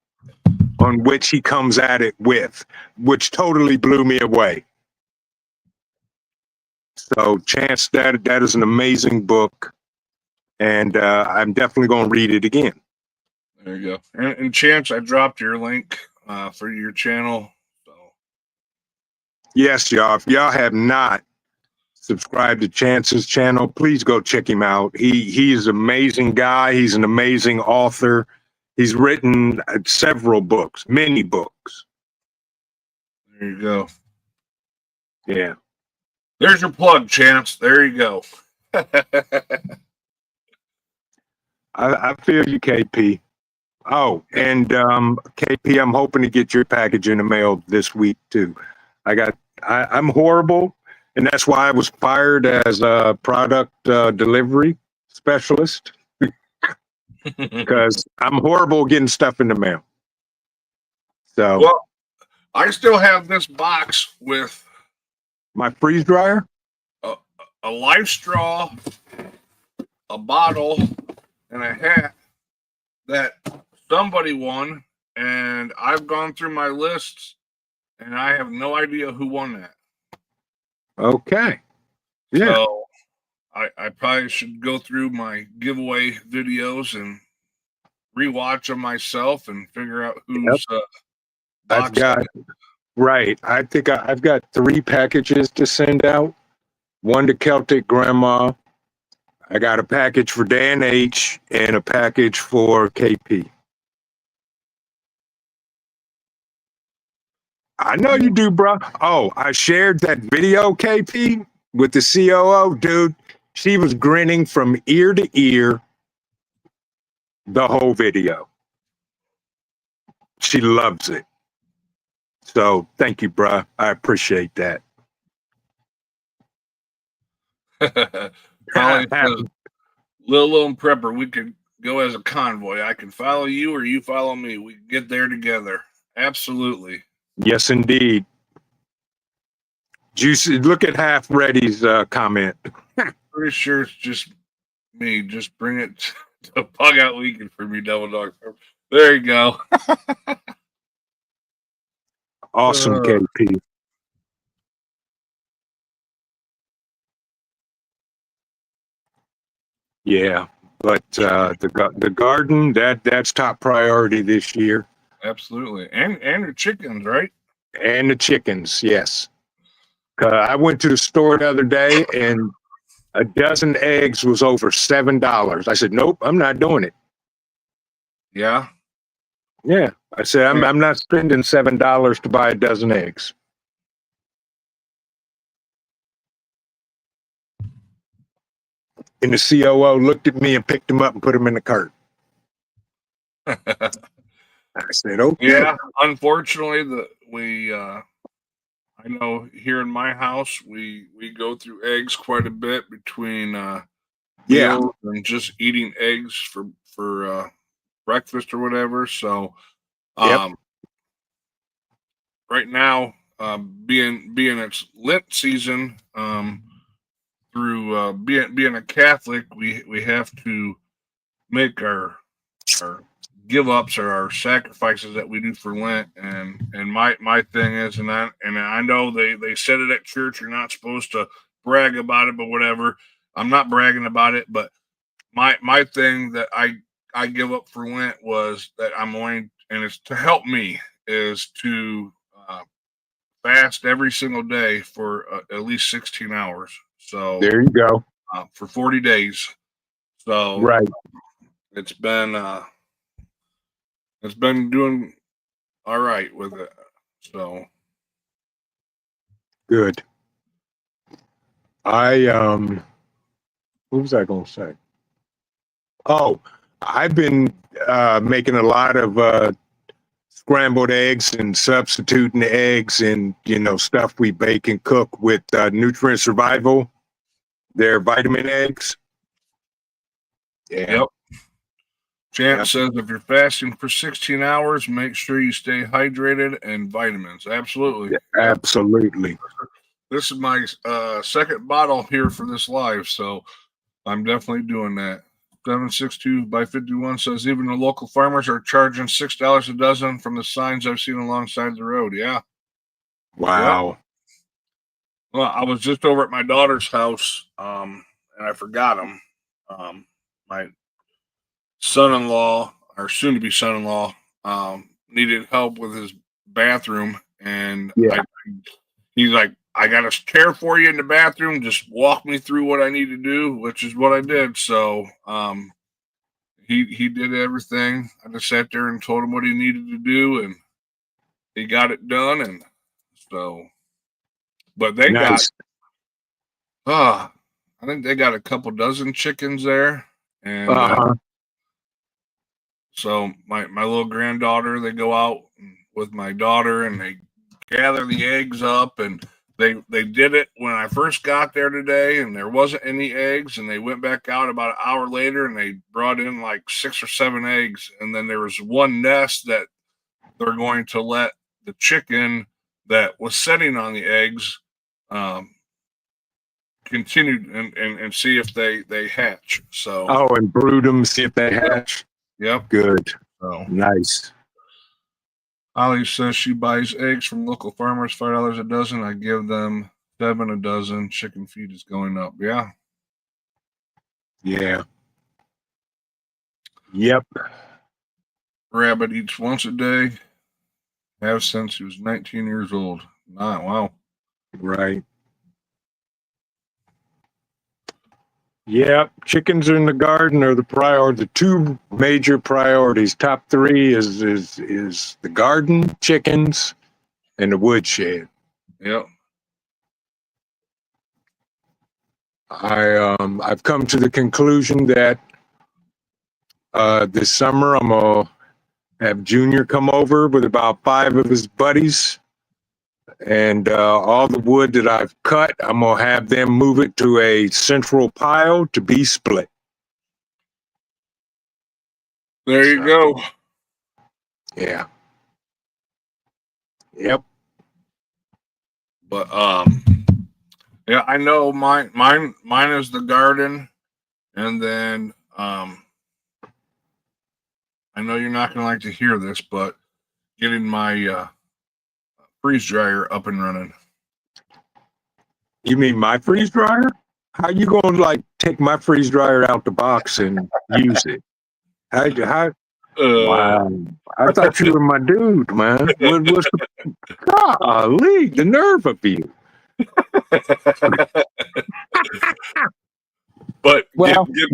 Speaker 2: on which he comes at it with, which totally blew me away. So, Chance, that is an amazing book, and I'm definitely going to read it again.
Speaker 1: There you go. And Chance, I dropped your link for your channel. So
Speaker 2: yes, y'all. If y'all have not subscribed to Chance's channel, please go check him out. He's an amazing guy. He's an amazing author. He's written several books, many books.
Speaker 1: There you go.
Speaker 2: Yeah.
Speaker 1: There's your plug, Chance. There you go.
Speaker 2: I feel you, KP. Oh, and KP, I'm hoping to get your package in the mail this week too. I'm horrible, and that's why I was fired as a product delivery specialist, because I'm horrible getting stuff in the mail. So,
Speaker 1: well, I still have this box with
Speaker 2: my freeze dryer,
Speaker 1: a life straw, a bottle, and a hat that somebody won, and I've gone through my lists, and I have no idea who won that.
Speaker 2: Okay. Yeah.
Speaker 1: So I probably should go through my giveaway videos and rewatch them myself and figure out who's
Speaker 2: I've
Speaker 1: box.
Speaker 2: got, right. I think I've got 3 packages to send out. One to Celtic Grandma. I got a package for Dan H and a package for KP. I know you do, bro. Oh, I shared that video, KP, with the COO, dude. She was grinning from ear to ear the whole video. She loves it. So thank you, bro. I appreciate that.
Speaker 1: Probably Lil and Prepper, we could go as a convoy. I can follow you or you follow me. We can get there together. Absolutely.
Speaker 2: Yes, indeed. Juicy, look at Half Ready's comment.
Speaker 1: Pretty sure it's just me. Just bring it to Bug Out Weekend for me, Double Dog. There you go.
Speaker 2: Awesome, KP. Yeah, but the garden that's top priority this year,
Speaker 1: Absolutely. And the chickens, right?
Speaker 2: and the chickens. Yes, I went to the store the other day and a dozen eggs was over $7. I said, nope, I'm not doing it.
Speaker 1: Yeah.
Speaker 2: Yeah, I said I'm not spending $7 to buy a dozen eggs. And the COO looked at me and picked them up and put them in the cart. I said, okay.
Speaker 1: Yeah. Unfortunately, I know here in my house we go through eggs quite a bit between meals and just eating eggs for breakfast or whatever. So right now, being it's Lent season, through being a Catholic, we have to make our give ups or our sacrifices that we do for Lent. And my thing is, and I know they said it at church, you're not supposed to brag about it, but whatever. I'm not bragging about it, but my thing that I give up for Lent was that I'm going, and it's to help me, is to fast every single day for at least 16 hours. So
Speaker 2: there you go.
Speaker 1: For 40 days. So
Speaker 2: right,
Speaker 1: it's been doing all right with it. So
Speaker 2: good. What was I going to say? Oh, I've been making a lot of scrambled eggs and substituting the eggs and, stuff we bake and cook with Nutrient Survival, their vitamin eggs. Yeah.
Speaker 1: Yep. Champ says if you're fasting for 16 hours, make sure you stay hydrated and vitamins. Absolutely.
Speaker 2: Yeah, absolutely.
Speaker 1: This is my second bottle here for this live, so I'm definitely doing that. 762 by 51 says even the local farmers are charging $6 a dozen from the signs I've seen alongside the road. Yeah.
Speaker 2: Wow.
Speaker 1: Yep. Well, I was just over at my daughter's house, and I forgot them. My son-in-law, or soon-to-be son-in-law, needed help with his bathroom, and he's like, I got a chair for you in the bathroom. Just walk me through what I need to do, which is what I did. So he did everything. I just sat there and told him what he needed to do, and he got it done. And so, but they got, I think they got a couple dozen chickens there. And so my little granddaughter, they go out with my daughter and they gather the eggs up, and they did it when I first got there today, and there wasn't any eggs, and they went back out about an hour later and they brought in like 6 or 7 eggs, and then there was one nest that they're going to let the chicken that was sitting on the eggs continue and see if they hatch. So
Speaker 2: and brood them, see if they hatch.
Speaker 1: Yep.
Speaker 2: Good.
Speaker 1: So
Speaker 2: nice.
Speaker 1: Holly says she buys eggs from local farmers, $5 a dozen. I give them 7 a dozen. Chicken feed is going up. Yeah.
Speaker 2: Yeah. Yep.
Speaker 1: Rabbit eats once a day. Have since he was 19 years old. Wow.
Speaker 2: Right. Yep. Chickens in the garden are the priority. The two major priorities. Top three is the garden, chickens, and the woodshed.
Speaker 1: Yep.
Speaker 2: I've come to the conclusion that this summer I'm gonna have Junior come over with about 5 of his buddies, and all the wood that I've cut, I'm gonna have them move it to a central pile to be split.
Speaker 1: There you go.
Speaker 2: Yeah. Yep.
Speaker 1: But yeah, I know mine is the garden, and then I know you're not gonna like to hear this, but getting my freeze dryer up and running.
Speaker 2: You mean my freeze dryer? How you gonna like take my freeze dryer out the box and use it? How wow. I thought you were my dude, man. What was the golly, the nerve of you?
Speaker 1: But
Speaker 2: Well,
Speaker 1: get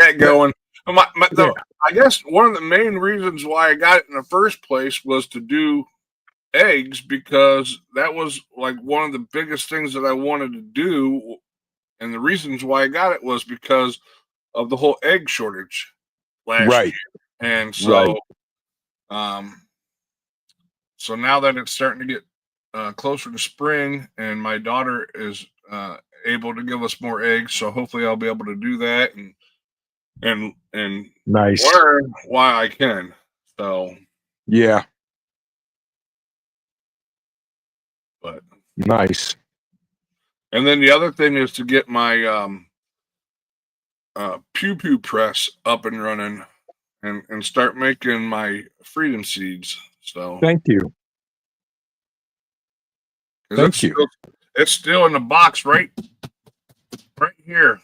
Speaker 1: that going. I guess one of the main reasons why I got it in the first place was to do eggs, because that was like one of the biggest things that I wanted to do. And the reasons why I got it was because of the whole egg shortage last
Speaker 2: right.
Speaker 1: year. And so, so now that it's starting to get closer to spring, and my daughter is able to give us more eggs, so hopefully I'll be able to do that and
Speaker 2: Nice.
Speaker 1: learn why I can. So
Speaker 2: Yeah.
Speaker 1: but
Speaker 2: Nice.
Speaker 1: and then the other thing is to get my pew pew press up and running and start making my freedom seeds. So
Speaker 2: Thank you. Thank you.
Speaker 1: It's still in the box right here.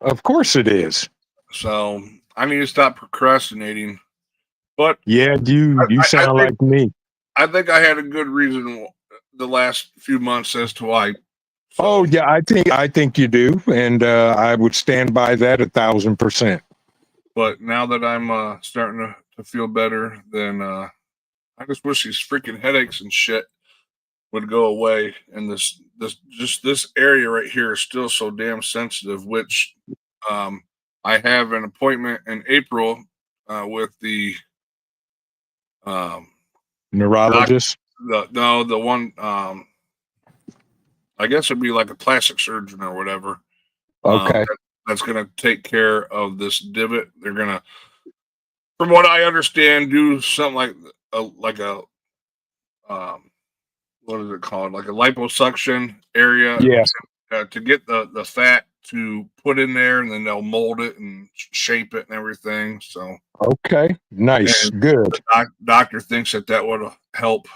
Speaker 2: Of course it is.
Speaker 1: So I need to stop procrastinating. But
Speaker 2: yeah, you sound like me.
Speaker 1: I think I had a good reason the last few months as to why. So,
Speaker 2: oh yeah, I think you do, and I would stand by that 1,000%.
Speaker 1: But now that I'm starting to feel better, then I just wish these freaking headaches and shit would go away. And this area right here is still so damn sensitive. Which I have an appointment in April with the
Speaker 2: neurologist.
Speaker 1: The one I guess it'd be like a plastic surgeon or whatever.
Speaker 2: Okay.
Speaker 1: That's going to take care of this divot. They're going to, from what I understand, do something like a what is it called? Like a liposuction area.
Speaker 2: Yeah.
Speaker 1: To get the fat to put in there, and then they'll mold it and shape it and everything. So
Speaker 2: okay, nice, good.
Speaker 1: The doctor thinks that would help.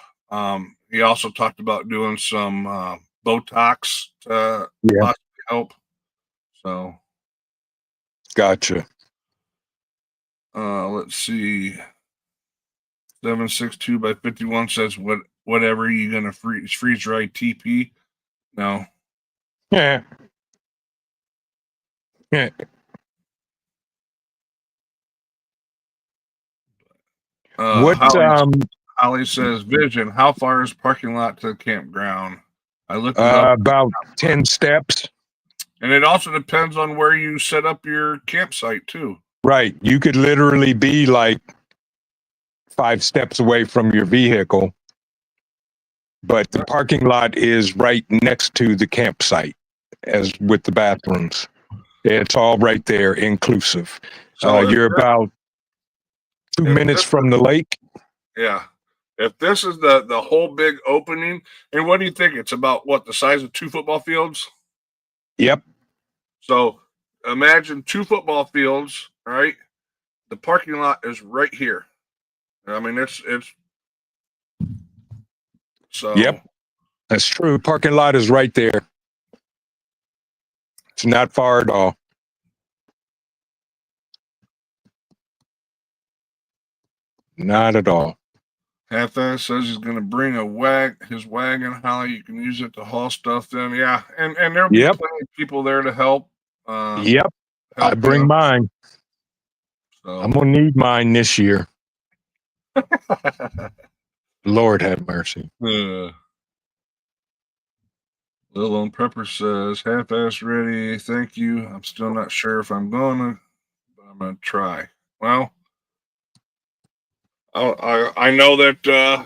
Speaker 1: He also talked about doing some Botox to possibly help. So,
Speaker 2: gotcha.
Speaker 1: Let's see. 762 by 51 says whatever you gonna freeze dry TP? No.
Speaker 2: Yeah. Yeah. What
Speaker 1: Holly says, Vision, how far is parking lot to the campground? I looked it up.
Speaker 2: About 10 steps.
Speaker 1: And it also depends on where you set up your campsite too.
Speaker 2: Right. You could literally be like 5 steps away from your vehicle, but the parking lot is right next to the campsite, as with the bathrooms. It's all right there, inclusive. So you're about 2 minutes from the lake.
Speaker 1: Yeah. If this is the whole big opening, and what do you think? It's about what, the size of 2 football fields?
Speaker 2: Yep.
Speaker 1: So imagine 2 football fields, right? The parking lot is right here. I mean, it's So
Speaker 2: Yep. That's true. Parking lot is right there. It's not far at all. Not at all.
Speaker 1: Half-ass says he's going to bring his wagon, Holly. You can use it to haul stuff in. Yeah, and there'll be
Speaker 2: Yep.
Speaker 1: plenty of people there to help.
Speaker 2: Yep. I
Speaker 1: Help
Speaker 2: bring
Speaker 1: you.
Speaker 2: mine.
Speaker 1: So.
Speaker 2: I'm going to need mine this year. Lord have mercy.
Speaker 1: Lil on Pepper says, half-ass ready. Thank you. I'm still not sure if I'm going to, but I'm going to try. Well, I know that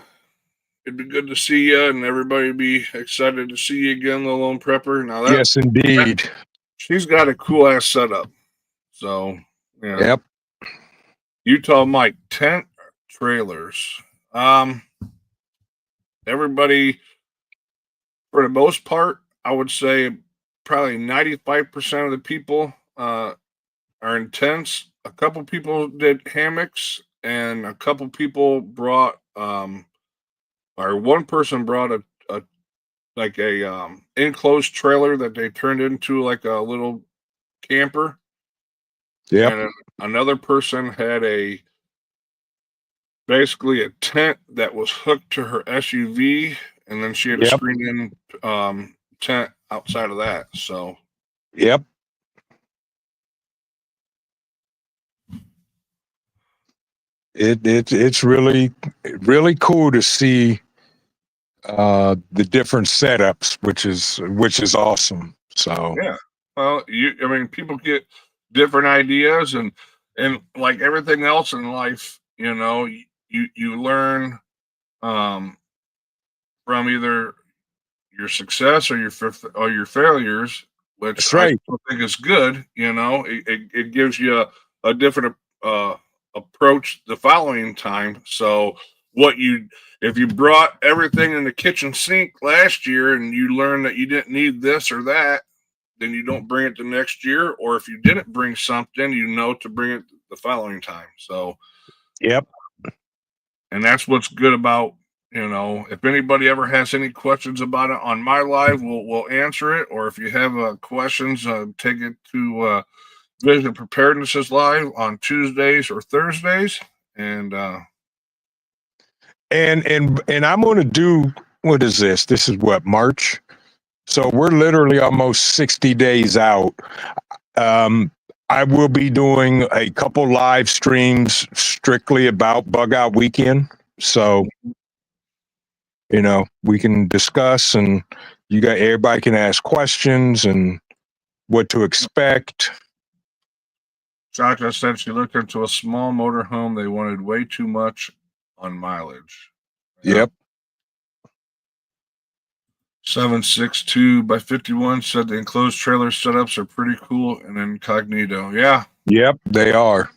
Speaker 1: it'd be good to see you, and everybody be excited to see you again, Lil on Prepper. Now that
Speaker 2: Yes, indeed.
Speaker 1: she's got a cool ass setup. So yeah.
Speaker 2: Yep.
Speaker 1: Utah Mike, tent trailers. Everybody, for the most part, I would say probably 95% of the people are in tents. A couple people did hammocks, and a couple people brought or one person brought a enclosed trailer that they turned into like a little camper.
Speaker 2: Yep.
Speaker 1: And another person had basically a tent that was hooked to her SUV, and then she had a
Speaker 2: Yep.
Speaker 1: screen in tent outside of that. So
Speaker 2: Yep. It's really cool to see the different setups, which is awesome. So
Speaker 1: yeah. Well, I mean, people get different ideas, and like everything else in life, you learn from either your success or your failures, which
Speaker 2: that's right.
Speaker 1: I still think is good. It gives you a different approach the following time. So if you brought everything in the kitchen sink last year and you learned that you didn't need this or that, then you don't bring it the next year. Or if you didn't bring something, to bring it the following time. So
Speaker 2: Yep.
Speaker 1: and that's what's good about, if anybody ever has any questions about it on my live, we'll answer it. Or if you have questions, take it to Vision Preparedness Live on Tuesdays or Thursdays. And
Speaker 2: I'm going to do, what is this? This is what, March? So we're literally almost 60 days out. I will be doing a couple live streams strictly about Bug Out Weekend. So, we can discuss, and everybody can ask questions and what to expect.
Speaker 1: Shaka said she looked into a small motorhome. They wanted way too much on mileage.
Speaker 2: Yep.
Speaker 1: 762 by 51 said the enclosed trailer setups are pretty cool and incognito. Yeah.
Speaker 2: Yep, they are.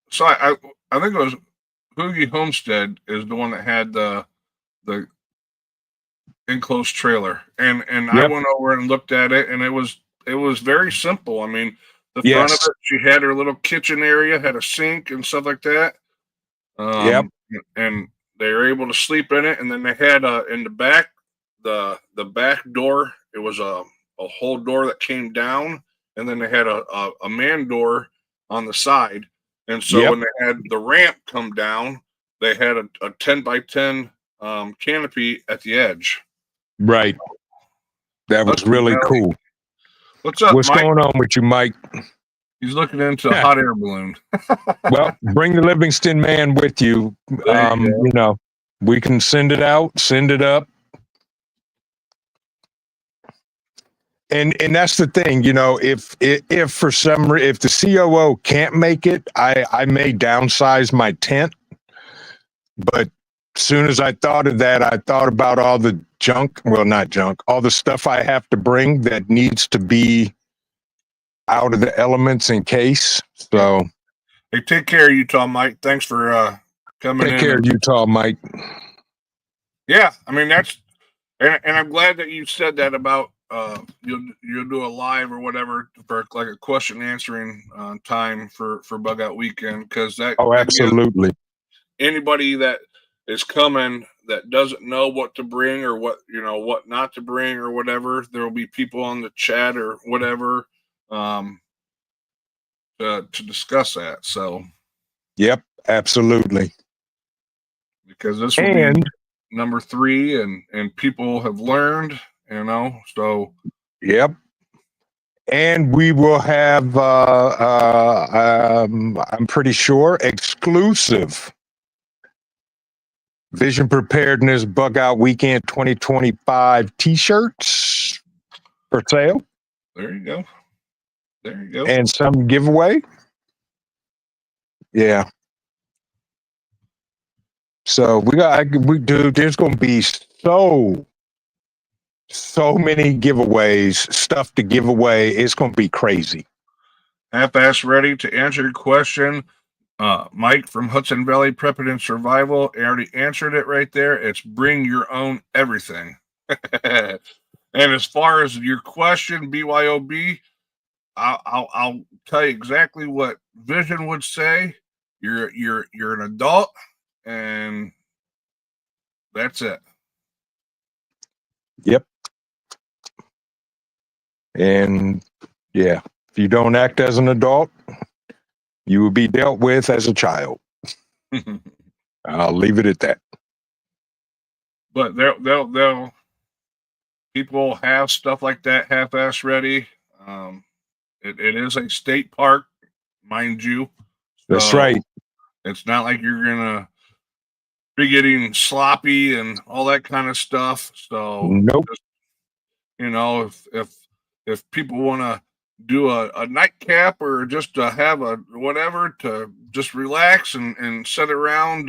Speaker 1: So I think it was Hoogie Homestead is the one that had the enclosed trailer, and
Speaker 2: Yep.
Speaker 1: I went over and looked at it, and it was very simple. I mean, the front of it, she had her little kitchen area, had a sink and stuff like that.
Speaker 2: Yep.
Speaker 1: And they were able to sleep in it, and then they had in the back, the back door. It was a whole door that came down, and then they had a man door on the side. And so when they had the ramp come down, they had a 10 by 10 canopy at the edge.
Speaker 2: Right. That was really cool.
Speaker 1: What's up,
Speaker 2: What's
Speaker 1: Mike?
Speaker 2: going on with you, Mike?
Speaker 1: He's looking into a hot air balloon.
Speaker 2: Well, bring the Livingston man with you. We can send it out, send it up. And that's the thing, if for if the COO can't make it, I may downsize my tent. But as soon as I thought of that, I thought about all the junk, well, not junk, all the stuff I have to bring that needs to be out of the elements in case. So
Speaker 1: hey, take care, Utah Mike. Thanks for coming in.
Speaker 2: Take care, Utah Mike.
Speaker 1: Yeah, I mean that's and I'm glad that you said that about you'll do a live or whatever for like a question answering time for Bug Out Weekend, because that
Speaker 2: absolutely.
Speaker 1: Anybody that is coming that doesn't know what to bring or what not to bring or whatever. There will be people on the chat or whatever um, to discuss that. So
Speaker 2: Yep, absolutely.
Speaker 1: because this will be number 3, and people have learned, so
Speaker 2: yep. And we will have, I'm pretty sure, exclusive Vision Preparedness Bug Out Weekend 2025 t-shirts for sale.
Speaker 1: there you go. There you go.
Speaker 2: And some giveaway. Yeah. So there's going to be so many giveaways, stuff to give away. It's going to be crazy.
Speaker 1: Half-ass ready to answer your question. Mike from Hudson Valley Prepping and Survival already answered it right there. It's bring your own everything. And as far as your question, BYOB, I'll tell you exactly what Vision would say. You're an adult, and that's it.
Speaker 2: Yep. And yeah, if you don't act as an adult, you will be dealt with as a child. I'll leave it at that.
Speaker 1: But they'll people have stuff like that half-ass ready. It is a state park, mind you.
Speaker 2: That's right.
Speaker 1: It's not like you're gonna be getting sloppy and all that kind of stuff. So
Speaker 2: Nope.
Speaker 1: just, if people want to do a nightcap or just to have a whatever to just relax and sit around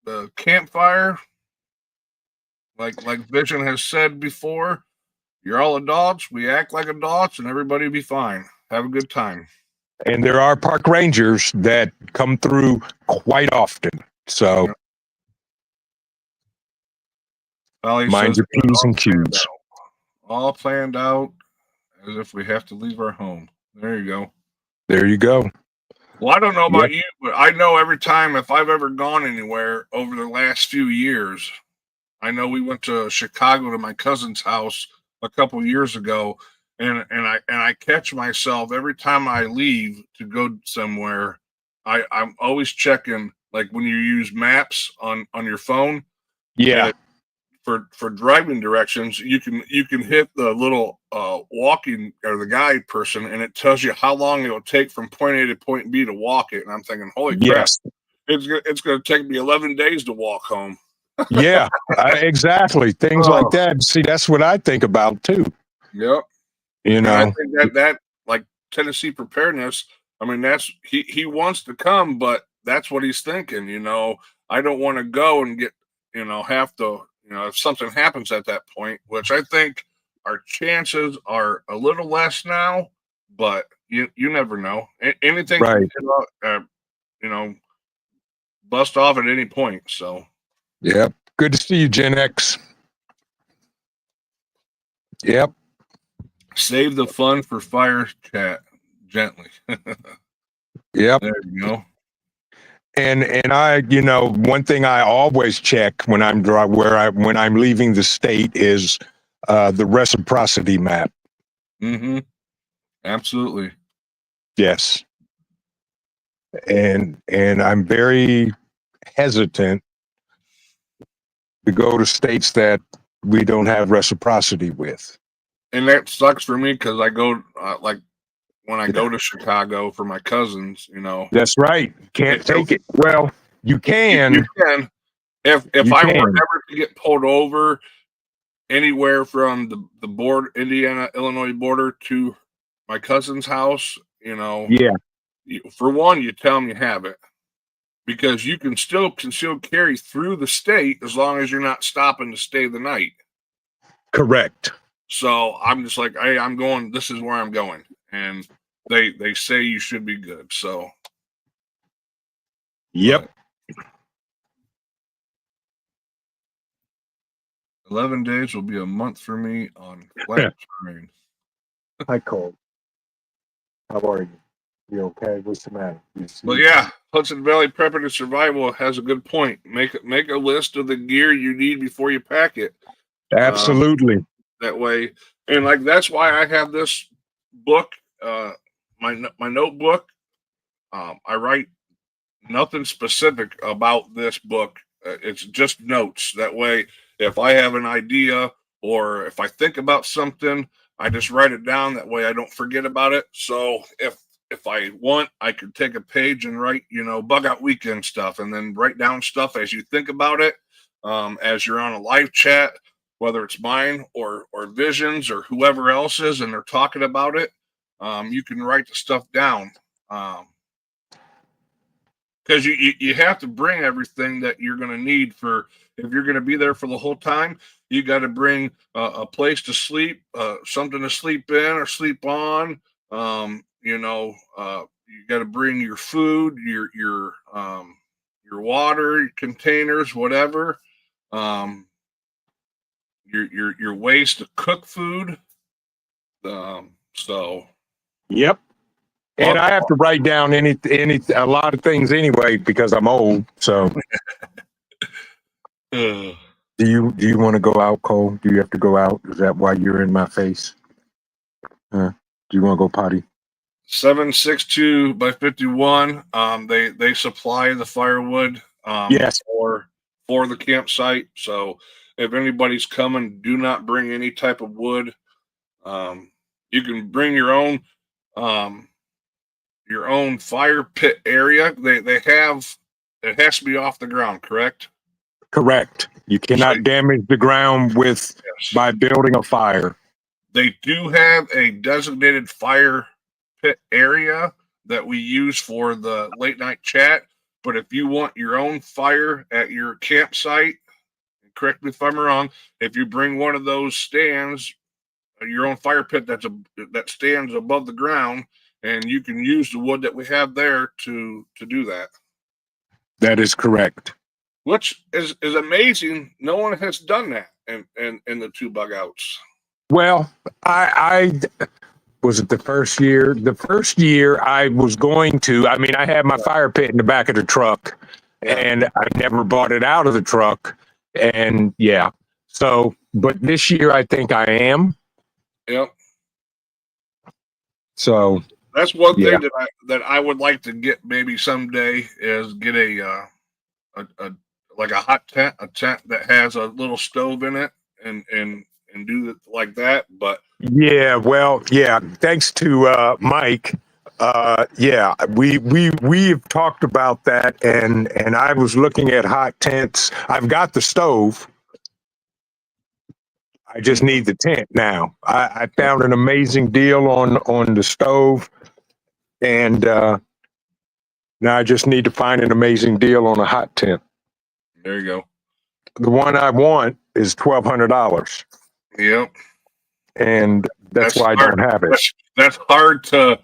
Speaker 1: the campfire, like Vision has said before, you're all adults. We act like adults, and everybody will be fine. Have a good time.
Speaker 2: And there are park rangers that come through quite often. So mind your P's and Q's.
Speaker 1: All planned out as if we have to leave our home. There you go.
Speaker 2: There you go.
Speaker 1: Well, I don't know about you, but I know every time if I've ever gone anywhere over the last few years, I know we went to Chicago to my cousin's house a couple years ago, and I catch myself every time I leave to go somewhere. I'm always checking, like when you use maps on your phone.
Speaker 2: Yeah.
Speaker 1: For driving directions, you can hit the little walking or the guide person, and it tells you how long it will take from point A to point B to walk it. And I'm thinking, holy crap, it's going to take me 11 days to walk home.
Speaker 2: Yeah, exactly. Things like that. See, that's what I think about too.
Speaker 1: Yep. And I think that like Tennessee Preparedness, I mean, that's he wants to come, but that's what he's thinking. I don't want to go and get have to. If something happens at that point, which I think our chances are a little less now, but you never know. Anything can bust off at any point. So,
Speaker 2: yeah, good to see you, Gen X. Yep.
Speaker 1: Save the fun for fire chat gently.
Speaker 2: Yep.
Speaker 1: There you go.
Speaker 2: And I, one thing I always check when I'm when I'm leaving the state is the reciprocity map.
Speaker 1: Mm-hmm. Absolutely.
Speaker 2: Yes. And I'm very hesitant to go to states that we don't have reciprocity with.
Speaker 1: And that sucks for me because I go like when I go to Chicago for my cousins,
Speaker 2: That's right. Can't take it. Well, you can.
Speaker 1: You can. If I were ever to get pulled over anywhere from the Indiana-Illinois border to my cousin's house,
Speaker 2: yeah.
Speaker 1: For one, you tell them you have it, because you can still concealed carry through the state as long as you're not stopping to stay the night.
Speaker 2: Correct.
Speaker 1: So I'm just like, hey, I'm going. This is where I'm going, and they say you should be good. So,
Speaker 2: yep.
Speaker 1: 11 days will be a month for me on flat terrain.
Speaker 2: Hi, Cole. How are you? You okay? What's the matter? You see?
Speaker 1: But yeah, Hudson Valley Prepping and Survival has a good point. Make a list of the gear you need before you pack it.
Speaker 2: Absolutely.
Speaker 1: That way, and like that's why I have this book, my notebook. I write nothing specific about this book. It's just notes. That way, if I have an idea or if I think about something, I just write it down. That way, I don't forget about it. So if I want, I could take a page and write, bug out weekend stuff, and then write down stuff as you think about it, as you're on a live chat, whether it's mine or Visions or whoever else is, and they're talking about it. You can write the stuff down. Because you have to bring everything that you're going to need for if you're going to be there for the whole time. You got to bring a place to sleep, something to sleep in or sleep on. You got to bring your food, your water, your containers, whatever. Your ways to cook food. So.
Speaker 2: Yep. And I have to write down a lot of things anyway because I'm old. So, do you want to go out, Cole? Do you have to go out? Is that why you're in my face? Do you want to go potty?
Speaker 1: 762 by 51. They supply the firewood.
Speaker 2: Yes.
Speaker 1: For the campsite. So if anybody's coming, do not bring any type of wood. You can bring your own fire pit area. They have it has to be off the ground, correct?
Speaker 2: Correct. You cannot damage the ground by building a fire.
Speaker 1: They do have a designated fire pit area that we use for the late night chat. But if you want your own fire at your campsite, correct me if I'm wrong, if you bring one of those stands, your own fire pit that stands above the ground, and you can use the wood that we have there to do that.
Speaker 2: That is correct.
Speaker 1: Which is amazing. No one has done that in the two bug outs.
Speaker 2: Well, I was it the first year? The first year I was going to, I had my fire pit in the back of the truck and I never bought it out of the truck. And yeah, so, but this year I think I am.
Speaker 1: Yep.
Speaker 2: So
Speaker 1: that's one thing that I would like to get maybe someday is get a hot tent, a tent that has a little stove in it and do it like that. But thanks to Mike. We've talked about that and I was looking at hot tents. I've got the stove. I just need the tent now. I found an amazing deal on the stove, and now I just need to find an amazing deal on a hot tent. There you go.
Speaker 2: The one I want is $1,200.
Speaker 1: Yep.
Speaker 2: And that's why hard. I don't have it.
Speaker 1: That's hard to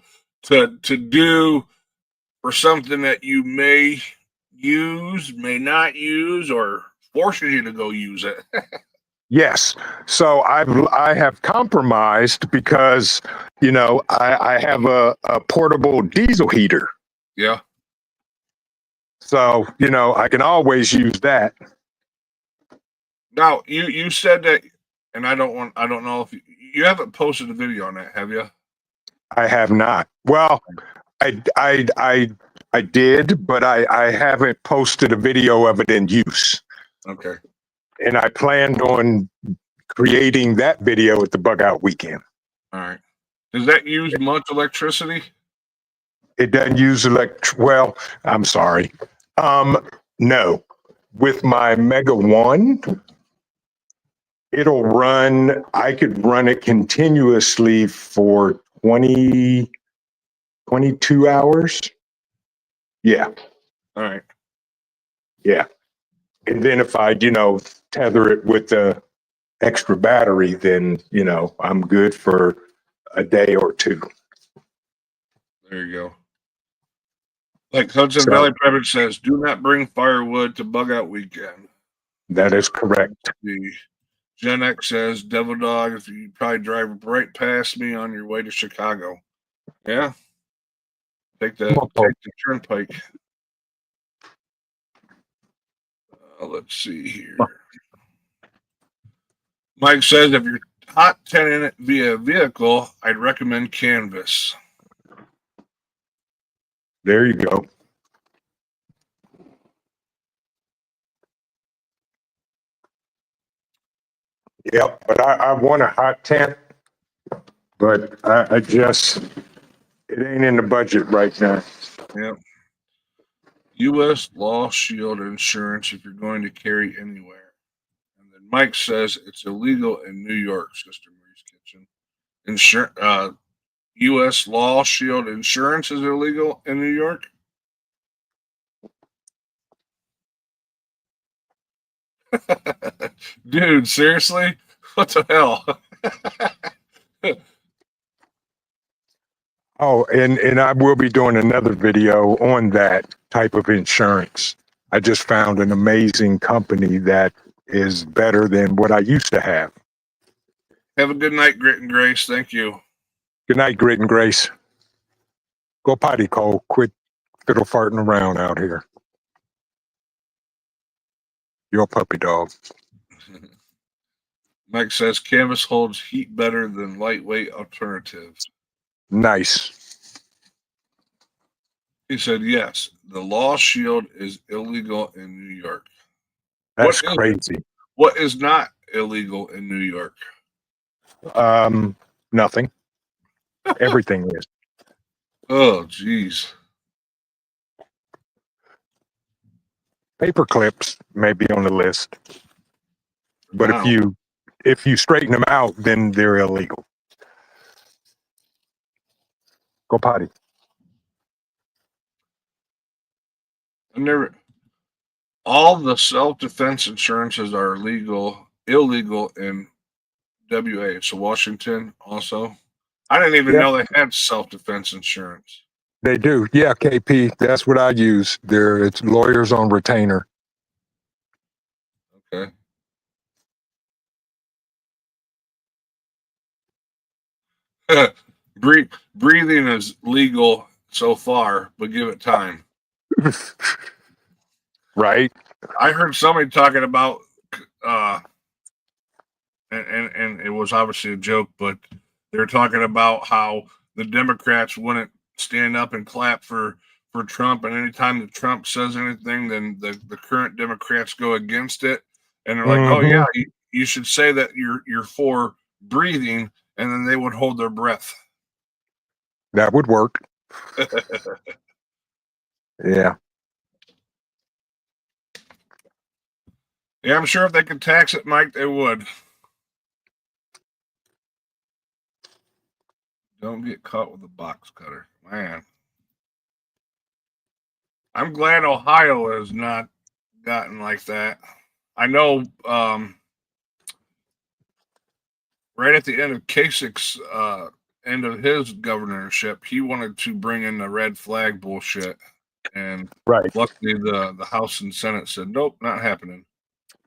Speaker 1: do for something that you may use, may not use, or forces you to go use it.
Speaker 2: Yes. So I have compromised because, I have a portable diesel heater.
Speaker 1: Yeah.
Speaker 2: So, I can always use that.
Speaker 1: Now, you said that, and I don't know if you haven't posted a video on that, have you?
Speaker 2: I have not. Well, I did, but I haven't posted a video of it in use.
Speaker 1: Okay.
Speaker 2: And I planned on creating that video at the bug out weekend.
Speaker 1: All right. Does that use much electricity?
Speaker 2: It doesn't use well, I'm sorry. No. With my Mega One, I could run it continuously for 22 hours. Yeah.
Speaker 1: All right.
Speaker 2: Yeah. And then if I, tether it with the extra battery, then, I'm good for a day or two.
Speaker 1: There you go. Like Hudson Valley Private says, do not bring firewood to bug out weekend.
Speaker 2: That is correct.
Speaker 1: The Gen X says, Devil Dog, if you probably drive right past me on your way to Chicago. Yeah. Take
Speaker 2: Come on, Paul.
Speaker 1: the turnpike. Let's see here. Mike says if you're hot tenting it via vehicle, I'd recommend Canvas.
Speaker 2: There you go. Yep, but I want a hot tent, but I just, it ain't in the budget right now.
Speaker 1: Yep. U.S. Law Shield insurance if you're going to carry anywhere. And then Mike says it's illegal in New York, Sister Marie's Kitchen. U.S. Law Shield insurance is illegal in New York. Dude, seriously? What the hell?
Speaker 2: Oh, and I will be doing another video on that type of insurance. I just found an amazing company that is better than what I used to have.
Speaker 1: Have a good night, Grit and Grace. Thank you.
Speaker 2: Good night, Grit and Grace. Go potty, Cole. Quit fiddle farting around out here. You're a puppy dog.
Speaker 1: Mike says Canvas holds heat better than lightweight alternatives.
Speaker 2: Nice.
Speaker 1: He said, yes, the Law Shield is illegal in New York.
Speaker 2: That's crazy.
Speaker 1: What is not illegal in New York?
Speaker 2: Nothing. Everything is.
Speaker 1: Oh, geez.
Speaker 2: Paper clips may be on the list, but
Speaker 1: Wow.
Speaker 2: if you straighten them out, then they're illegal. Go potty.
Speaker 1: All the self-defense insurances are illegal in WA. So Washington also. I didn't even know they had self-defense insurance.
Speaker 2: They do. Yeah, KP. That's what I use. It's lawyers on retainer.
Speaker 1: Okay. Breathing is legal so far, but give it time.
Speaker 2: Right.
Speaker 1: I heard somebody talking about, and it was obviously a joke, but they were talking about how the Democrats wouldn't stand up and clap for Trump, and anytime that Trump says anything, then the current Democrats go against it, and they're like, "Oh yeah, you should say that you're for breathing," and then they would hold their breath.
Speaker 2: That would work. Yeah.
Speaker 1: Yeah, I'm sure if they could tax it, Mike, they would. Don't get caught with a box cutter, man. I'm glad Ohio has not gotten like that. I know right at the end of Kasich's end of his governorship, he wanted to bring in the red flag bullshit. And luckily the House and Senate said, nope, not happening.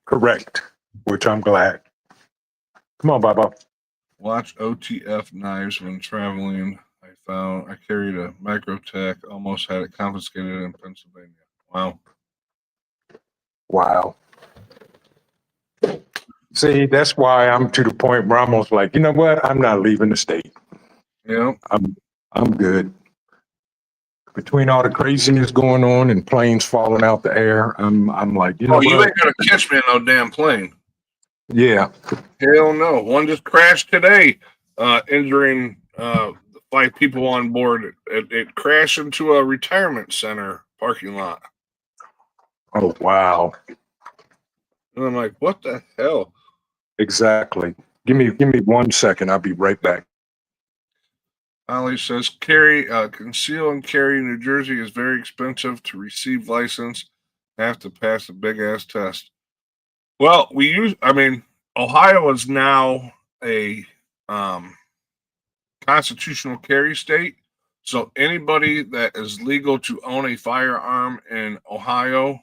Speaker 2: Correct. Which I'm glad. Come on, Baba.
Speaker 1: Watch OTF knives when traveling. I carried a Microtech, almost had it confiscated in Pennsylvania. Wow.
Speaker 2: Wow. See, that's why I'm to the point where I'm almost like, you know what? I'm not leaving the state.
Speaker 1: Yeah.
Speaker 2: I'm good. Between all the craziness going on and planes falling out the air, I'm like, you know what?
Speaker 1: You ain't gonna catch me in no damn plane.
Speaker 2: Yeah.
Speaker 1: Hell no. One just crashed today, injuring 5 people on board. It crashed into a retirement center parking lot.
Speaker 2: Oh, wow.
Speaker 1: And I'm like, what the hell?
Speaker 2: Exactly. Give me 1 second. I'll be right back.
Speaker 1: Ali says, conceal and carry in New Jersey is very expensive to receive license. Have to pass a big ass test. Well, Ohio is now a constitutional carry state. So anybody that is legal to own a firearm in Ohio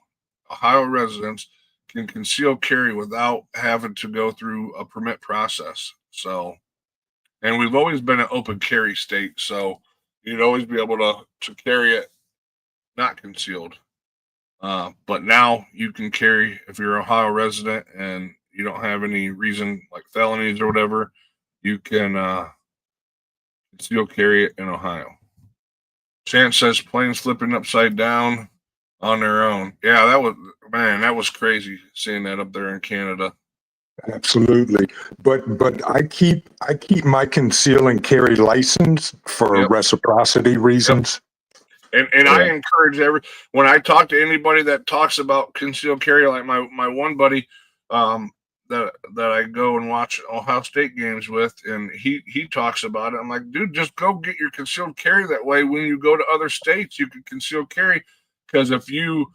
Speaker 1: residents can conceal carry without having to go through a permit process. So, and we've always been an open carry state. So you'd always be able to carry it not concealed. But now you can carry, if you're an Ohio resident and you don't have any reason like felonies or whatever, you can conceal carry it in Ohio. Chance says planes flipping upside down on their own. Yeah, that was crazy seeing that up there in Canada.
Speaker 2: Absolutely. But I keep my conceal and carry license for
Speaker 1: Yep.
Speaker 2: reciprocity reasons.
Speaker 1: And I encourage when I talk to anybody that talks about concealed carry, like my one buddy that I go and watch Ohio State games with, and he talks about it. I'm like, dude, just go get your concealed carry. That way, when you go to other states, you can conceal carry. Because if you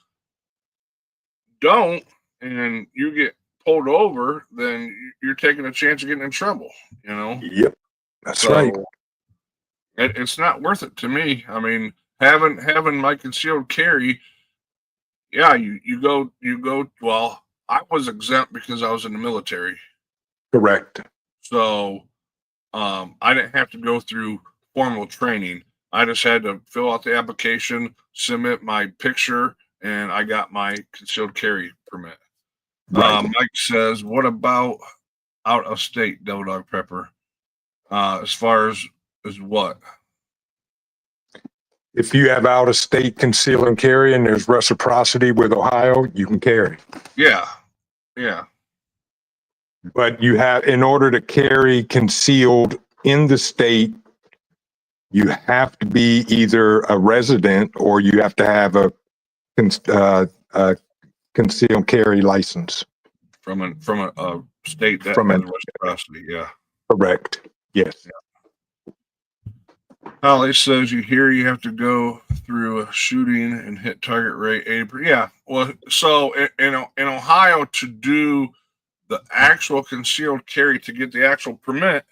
Speaker 1: don't and you get pulled over, then you're taking a chance of getting in trouble. You know.
Speaker 2: Yep, that's right.
Speaker 1: It's not worth it to me. I mean, having my concealed carry, yeah, you go. Well, I was exempt because I was in the military,
Speaker 2: Correct.
Speaker 1: so I didn't have to go through formal training. I just had to fill out the application, submit my picture, and I got my concealed carry permit.
Speaker 2: Right.
Speaker 1: Mike says, "What about out of state Devil Dog Pepper? As far as what?"
Speaker 2: If you have out of state conceal and carry and there's reciprocity with Ohio, you can carry.
Speaker 1: Yeah.
Speaker 2: But you have, in order to carry concealed in the state, you have to be either a resident or you have to have a concealed carry license
Speaker 1: from a state that
Speaker 2: From
Speaker 1: has
Speaker 2: a-
Speaker 1: reciprocity. Yeah.
Speaker 2: Correct. Yes.
Speaker 1: Holly says you have to go through a shooting and hit target rate 80%. Yeah. Well, so in Ohio, to do the actual concealed carry, to get the actual permit,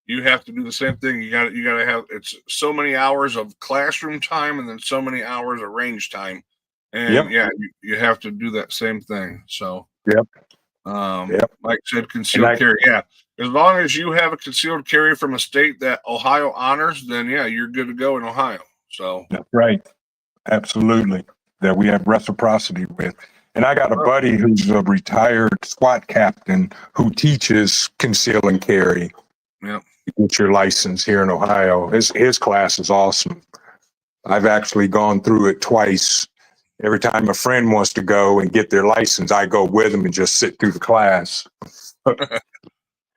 Speaker 1: you have to do the same thing. You got to have, it's so many hours of classroom time and then so many hours of range time. And
Speaker 2: Yep.
Speaker 1: yeah, you have to do that same thing. So
Speaker 2: Yep.
Speaker 1: Mike said concealed carry. Yeah. As long as you have a concealed carry from a state that Ohio honors, then yeah, you're good to go in Ohio. So
Speaker 2: That's right. Absolutely. That we have reciprocity with. And I got a buddy who's a retired SWAT captain who teaches conceal and carry.
Speaker 1: Yep.
Speaker 2: Get your license here in Ohio. His class is awesome. I've actually gone through it twice. Every time a friend wants to go and get their license, I go with him and just sit through the class.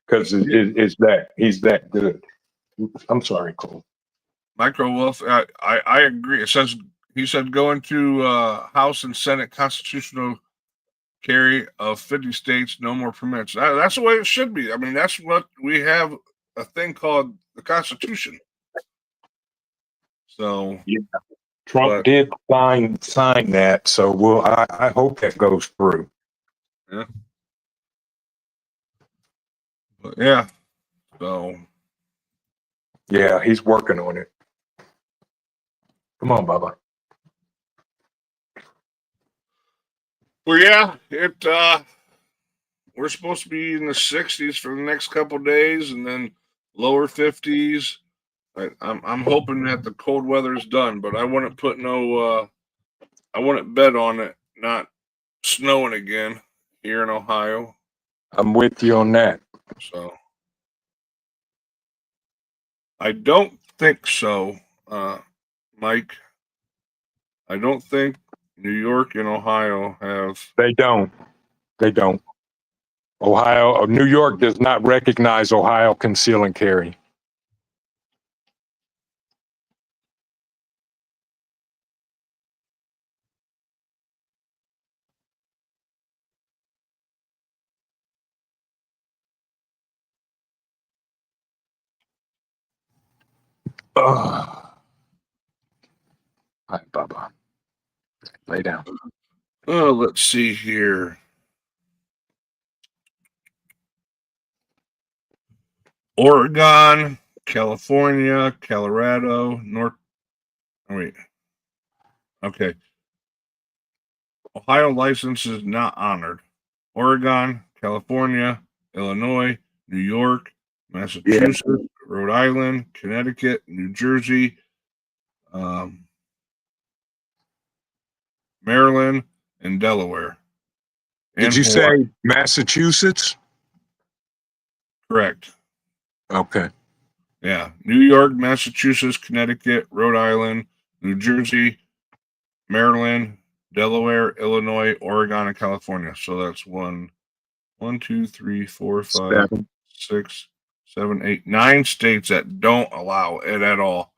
Speaker 2: Because he's that good. I'm sorry, Cole.
Speaker 1: Micro Wolf, I agree. It says he said go into House and Senate constitutional carry of 50 states, no more permits. That's the way it should be. I mean, that's what we have, a thing called the Constitution. So
Speaker 2: yeah. Trump did sign that, so I hope that goes through.
Speaker 1: Yeah. But yeah. So
Speaker 2: yeah, he's working on it. Come on, Bubba.
Speaker 1: Well, yeah, we're supposed to be in the 60s for the next couple of days, and then lower 50s. I'm hoping that the cold weather is done, but I wouldn't put I wouldn't bet on it not snowing again here in Ohio.
Speaker 2: I'm with you on that.
Speaker 1: So I don't think so, Mike. I don't think New York and Ohio have.
Speaker 2: They don't. New York does not recognize Ohio conceal and carry. Hi, Bubba. Lay down.
Speaker 1: Oh, let's see here. Oregon, California, Colorado, Okay. Ohio license is not honored. Oregon, California, Illinois, New York, Massachusetts, Rhode Island, Connecticut, New Jersey, um, Maryland, and Delaware.
Speaker 2: Did
Speaker 1: And
Speaker 2: you
Speaker 1: Hawaii.
Speaker 2: say Massachusetts?
Speaker 1: Correct.
Speaker 2: Okay.
Speaker 1: Yeah. New York, Massachusetts, Connecticut, Rhode Island, New Jersey, Maryland, Delaware, Illinois, Oregon, and California. So that's
Speaker 2: 7.
Speaker 1: 9 states that don't allow it at all.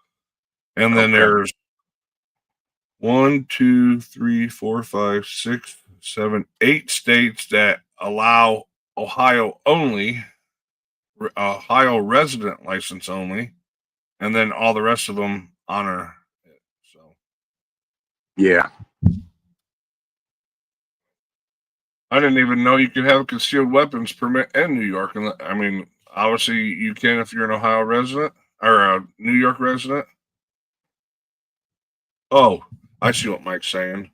Speaker 1: And then
Speaker 2: Okay.
Speaker 1: there's 8 states that allow Ohio only, Ohio resident license only, and then all the rest of them honor it. So
Speaker 2: Yeah.
Speaker 1: I didn't even know you could have a concealed weapons permit in New York. And I mean, obviously you can if you're an Ohio resident or a New York resident. Oh, I see what Mike's saying.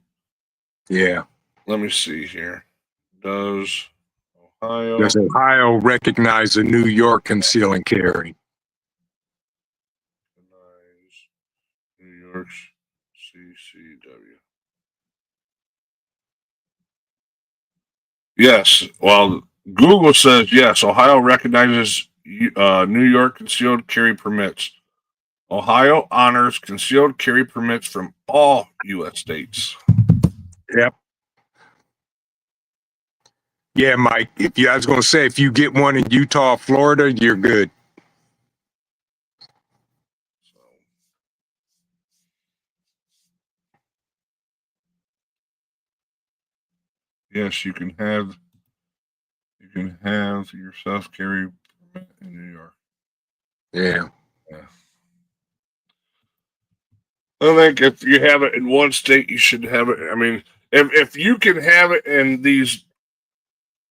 Speaker 2: Yeah.
Speaker 1: Let me see here. Does Ohio
Speaker 2: Does Ohio recognize a New York conceal and carry?
Speaker 1: recognize New York's CCW? Yes. Well, Google says yes. Ohio recognizes New York concealed carry permits. Ohio honors concealed carry permits from all U.S. states.
Speaker 2: Yep. Yeah, Mike. I was going to say, if you get one in Utah, Florida, you're good.
Speaker 1: So, yes, you can have your self carry permit in New York.
Speaker 2: Yeah.
Speaker 1: Yeah. I think if you have it in one state, you should have it. I mean, if you can have it in these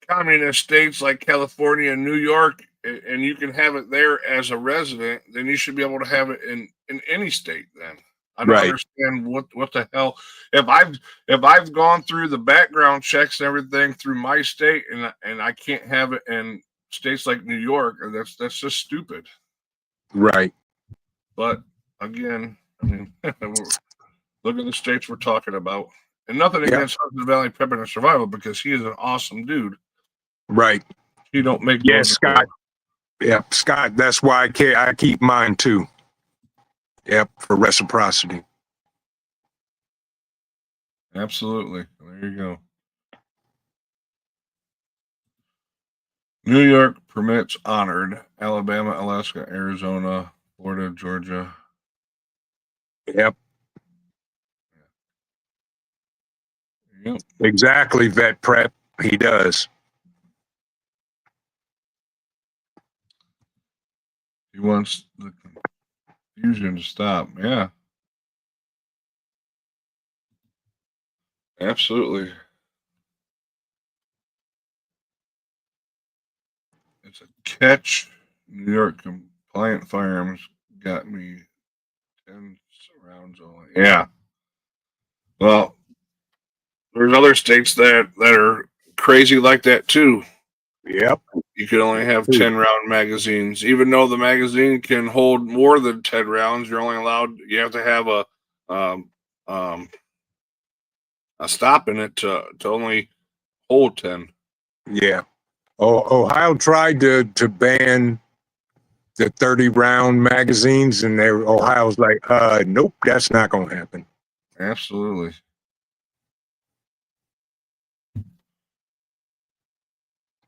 Speaker 1: communist states like California and New York, and you can have it there as a resident, then you should be able to have it in any state. Then I don't
Speaker 2: Right.
Speaker 1: understand what the hell. If I've gone through the background checks and everything through my state, and I can't have it in states like New York, that's just stupid.
Speaker 2: Right.
Speaker 1: But again, I mean, look at the states we're talking about, and nothing
Speaker 2: Yep.
Speaker 1: against Hudson Valley Prepping and Survival because he is an awesome dude.
Speaker 2: Right.
Speaker 1: He don't make
Speaker 2: Yeah,
Speaker 1: those
Speaker 2: Scott. Yep, Scott. That's why I keep mine too. Yep, for reciprocity.
Speaker 1: Absolutely. There you go. New York permits honored. Alabama, Alaska, Arizona, Florida, Georgia.
Speaker 2: Yep.
Speaker 1: Yep.
Speaker 2: Exactly, Vet Prep. He does.
Speaker 1: He wants the confusion to stop. Yeah. Absolutely. It's a catch. New York compliant firearms got me 10 rounds only. Yeah. Well, there's other states that are crazy like that too.
Speaker 2: Yep.
Speaker 1: You can only have 10-round magazines, even though the magazine can hold more than 10 rounds. You're only allowed. You have to have a stop in it to only hold 10.
Speaker 2: Yeah. Ohio tried to ban the 30-round magazines, and Ohio's like, nope, that's not going to happen.
Speaker 1: Absolutely.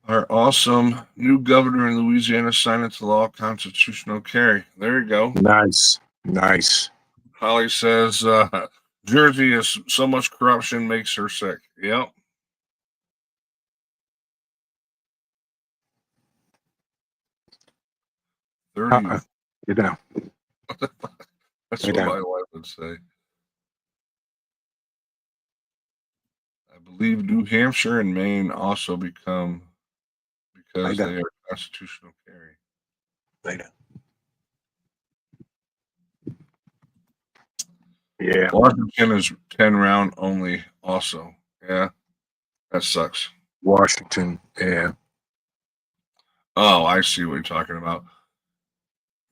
Speaker 1: Our awesome new governor in Louisiana signed into law constitutional carry. There you go.
Speaker 2: Nice. Nice.
Speaker 1: Holly says Jersey is so much corruption makes her sick. Yep.
Speaker 2: Get down.
Speaker 1: That's
Speaker 2: Get
Speaker 1: what
Speaker 2: down.
Speaker 1: my wife would say. I believe New Hampshire and Maine also become because they are constitutional carry.
Speaker 2: Later. Yeah.
Speaker 1: Washington is 10-round only. Also, yeah, that sucks.
Speaker 2: Washington. Yeah.
Speaker 1: Oh, I see what you're talking about.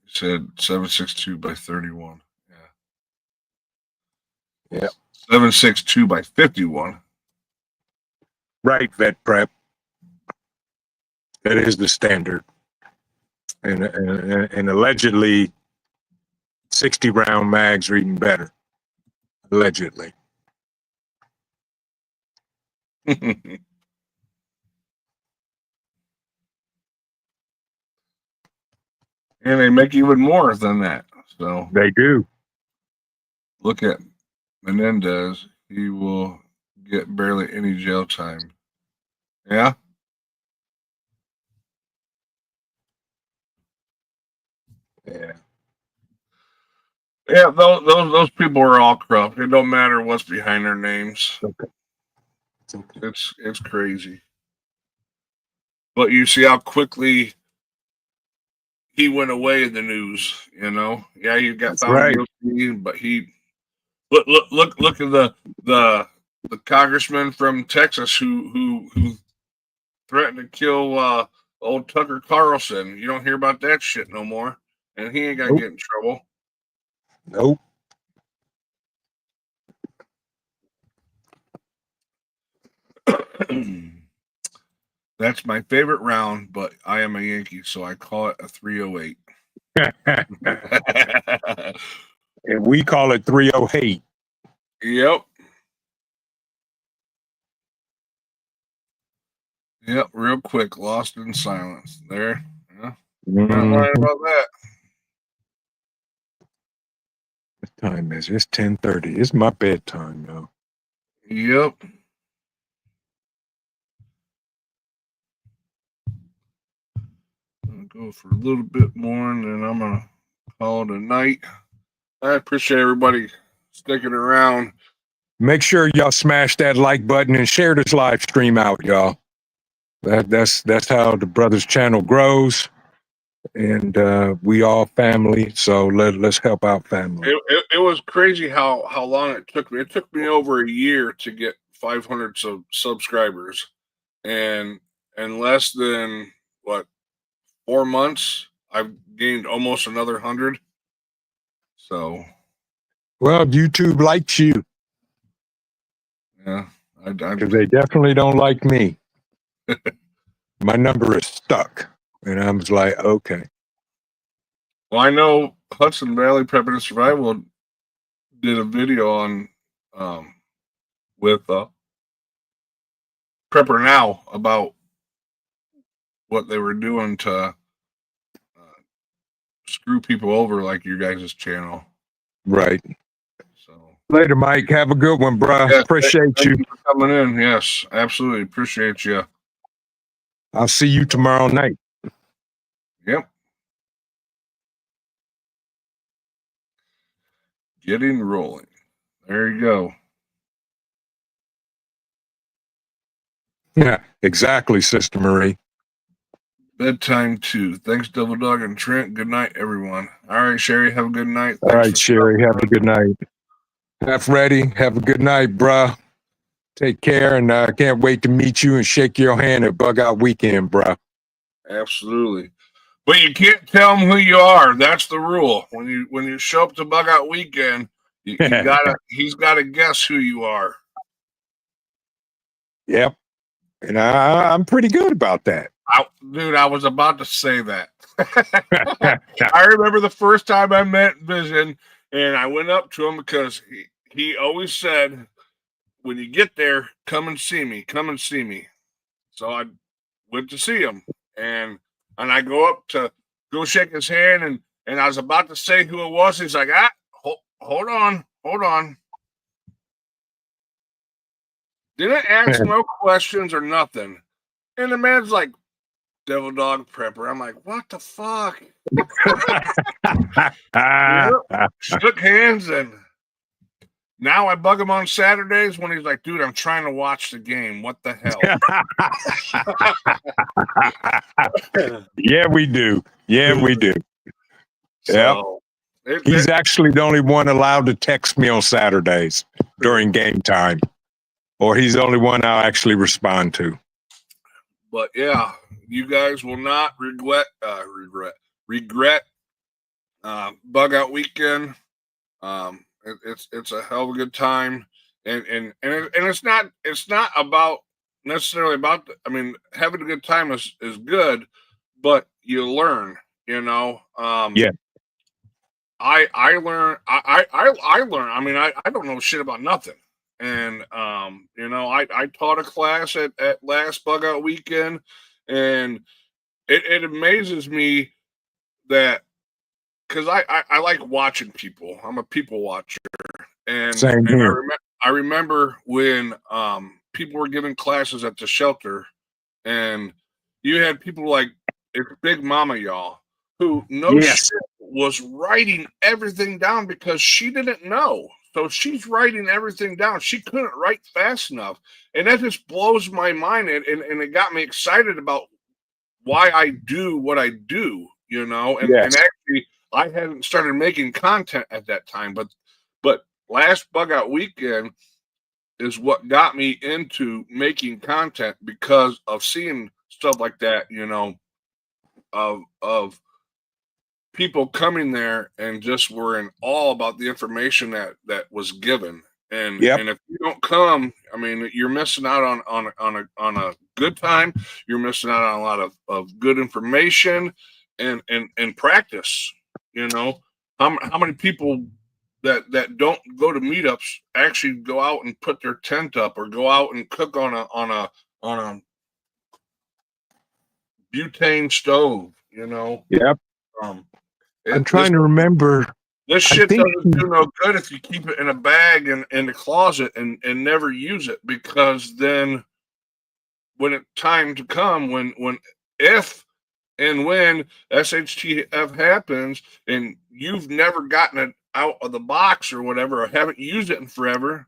Speaker 1: You said 7.62 by 31. Yeah.
Speaker 2: Yeah.
Speaker 1: 7.62 by 51.
Speaker 2: Right, vet prep. That is the standard. And allegedly 60 round mags are even better. Allegedly.
Speaker 1: And they make even more than that. So
Speaker 2: They do.
Speaker 1: look at Menendez. He will get barely any jail time. Yeah.
Speaker 2: Yeah.
Speaker 1: Yeah, those people are all corrupt. It don't matter what's behind their names.
Speaker 2: Okay. It's okay.
Speaker 1: It's crazy. But you see how quickly he went away in the news, you know? Yeah, he got
Speaker 2: That's
Speaker 1: found
Speaker 2: right.
Speaker 1: guilty, but he look at the congressman from Texas who threatened to kill old Tucker Carlson. You don't hear about that shit no more. And he ain't gonna
Speaker 2: Nope.
Speaker 1: get in trouble.
Speaker 2: Nope.
Speaker 1: That's my favorite round, but I am a Yankee, so I call it a 308.
Speaker 2: And we call it 308.
Speaker 1: Yep. Yep, real quick, lost in silence. There. Yeah. Not lying
Speaker 2: Mhm.
Speaker 1: about that.
Speaker 2: What time is it? It's 10:30. It's my bedtime, though.
Speaker 1: Yep. I'm gonna go for a little bit more and then I'm gonna call it a night. I appreciate everybody sticking around.
Speaker 2: Make sure y'all smash that like button and share this live stream out, y'all. That's how the Brothers channel grows. And we all family. So let's help out family.
Speaker 1: It was crazy how long it took me. It took me over a year to get 500 subscribers, and in less than what 4 months, I've gained almost another 100. So
Speaker 2: Well, YouTube likes you
Speaker 1: yeah,
Speaker 2: because they definitely don't like me. My number is stuck. And I was like, okay.
Speaker 1: well, I know Hudson Valley Prep and Survival did a video on with Prepper Now about what they were doing to screw people over like your guys' channel.
Speaker 2: Right.
Speaker 1: So
Speaker 2: Later, Mike. Have a good one, bruh.
Speaker 1: yes,
Speaker 2: Appreciate
Speaker 1: thank
Speaker 2: you.
Speaker 1: you for coming in. Yes, absolutely appreciate you.
Speaker 2: I'll see you tomorrow night.
Speaker 1: Yep. Getting rolling. There you go.
Speaker 2: Yeah, exactly, Sister Marie.
Speaker 1: Bedtime too. Thanks, Double Dog and Trent. Good night, everyone. All right, Sherry, have a good night.
Speaker 2: All right, Sherry. Have a good night. Half ready. Have a good night, bruh. Take care, and I can't wait to meet you and shake your hand at Bug Out Weekend, bruh.
Speaker 1: Absolutely. But you can't tell them who you are. That's the rule. When you show up to Bug Out Weekend, you gotta he's gotta guess who you are.
Speaker 2: Yep. And I'm pretty good about that.
Speaker 1: Dude, I was about to say that. I remember the first time I met Vision, and I went up to him because he always said, when you get there, come and see me. Come and see me. So I went to see him, and I go up to go shake his hand, and I was about to say who it was. He's like, hold on. Didn't ask no questions or nothing. And the man's like, Devil Dog Prepper. I'm like, what the fuck? Shook hands, and now I bug him on Saturdays when he's like, dude, I'm trying to watch the game. What the hell?
Speaker 2: Yeah, we do. Yeah, we do.
Speaker 1: So,
Speaker 2: He's actually the only one allowed to text me on Saturdays during game time, or he's the only one I'll actually respond to.
Speaker 1: But yeah, you guys will not regret Bug Out Weekend. It's a hell of a good time, and it's not about necessarily about. I mean, having a good time is good, but you learn. You know,
Speaker 2: Yeah.
Speaker 1: I learn. I learn. I mean, I don't know shit about nothing. And you know, I taught a class at last bug out weekend, and it amazes me that because I like watching people. I'm a people watcher,
Speaker 2: Same
Speaker 1: and
Speaker 2: here.
Speaker 1: I remember when people were giving classes at the shelter, and you had people like it's Big Mama y'all who no shit
Speaker 2: Yes.
Speaker 1: was writing everything down because she didn't know. So she's writing everything down. She couldn't write fast enough. And that just blows my mind. And it got me excited about why I do what I do, you know. And
Speaker 2: Yes.
Speaker 1: actually I hadn't started making content at that time, but last bug out weekend is what got me into making content because of seeing stuff like that, you know, of people coming there and just were in awe about the information that was given.
Speaker 2: Yep.
Speaker 1: And if you don't come, I mean, you're missing out on a good time. You're missing out on a lot of good information and practice. You know, how many people that don't go to meetups actually go out and put their tent up or go out and cook on a butane stove, you know.
Speaker 2: Yep.
Speaker 1: Um,
Speaker 2: I'm
Speaker 1: this
Speaker 2: trying to remember.
Speaker 1: this
Speaker 2: I
Speaker 1: shit
Speaker 2: think
Speaker 1: doesn't do no good if you keep it in a bag and in the closet and never use it, because then when it's time to come, when if and when SHTF happens and you've never gotten it out of the box or whatever, or haven't used it in forever,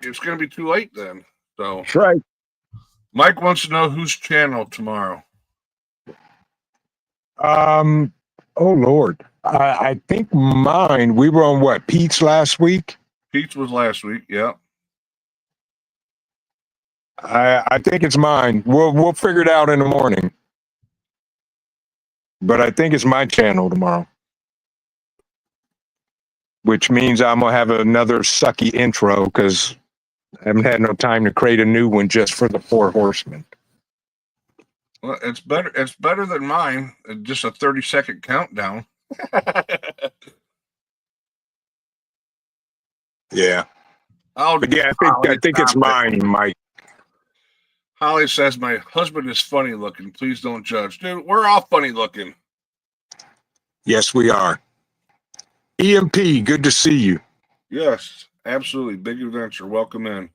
Speaker 1: it's going to be too late then. So
Speaker 2: that's right.
Speaker 1: Mike wants to know whose channel tomorrow.
Speaker 2: Oh Lord. I think mine, we were on what, Pete's last week?
Speaker 1: Pete's was last week. Yeah.
Speaker 2: I think it's mine. We'll figure it out in the morning. But I think it's my channel tomorrow. Which means I'm gonna have another sucky intro because I haven't had no time to create a new one just for the Four Horsemen.
Speaker 1: Well, it's better. It's better than mine. Just a 30-second countdown.
Speaker 2: Yeah.
Speaker 1: Oh,
Speaker 2: But yeah, I think it's mine, Mike.
Speaker 1: Holly says my husband is funny looking. Please don't judge, dude. We're all funny looking.
Speaker 2: Yes, we are. EMP, good to see you.
Speaker 1: Yes, absolutely. Big adventure. Welcome in.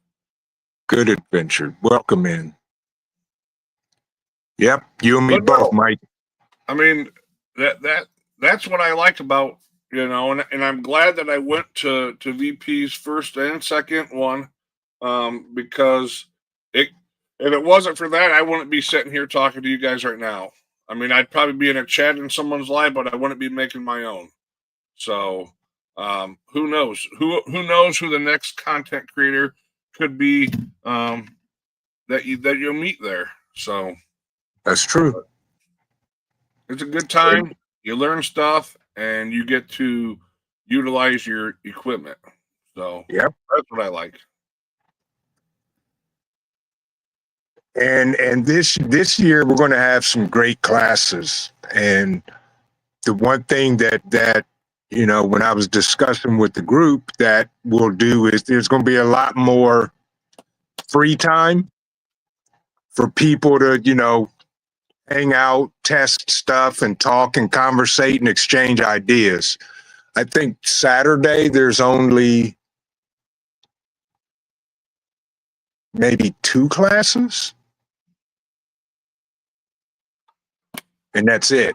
Speaker 2: Good adventure. Welcome in. Yep, you and me
Speaker 1: But
Speaker 2: both,
Speaker 1: no,
Speaker 2: Mike.
Speaker 1: I mean that's what I like about, you know, and I'm glad that I went to VP's first and second one, because it if it wasn't for that, I wouldn't be sitting here talking to you guys right now. I mean, I'd probably be in a chat in someone's live, but I wouldn't be making my own. So who knows? Who knows who the next content creator could be, that you'll meet there. So
Speaker 2: That's true.
Speaker 1: it's a good time. You learn stuff and you get to utilize your equipment. So
Speaker 2: Yep.
Speaker 1: that's what I like.
Speaker 2: And this year we're going to have some great classes. And the one thing that you know, when I was discussing with the group that we'll do is there's going to be a lot more free time for people to, you know, hang out, test stuff, and talk and conversate and exchange ideas. I think Saturday there's only maybe 2 classes, and that's it.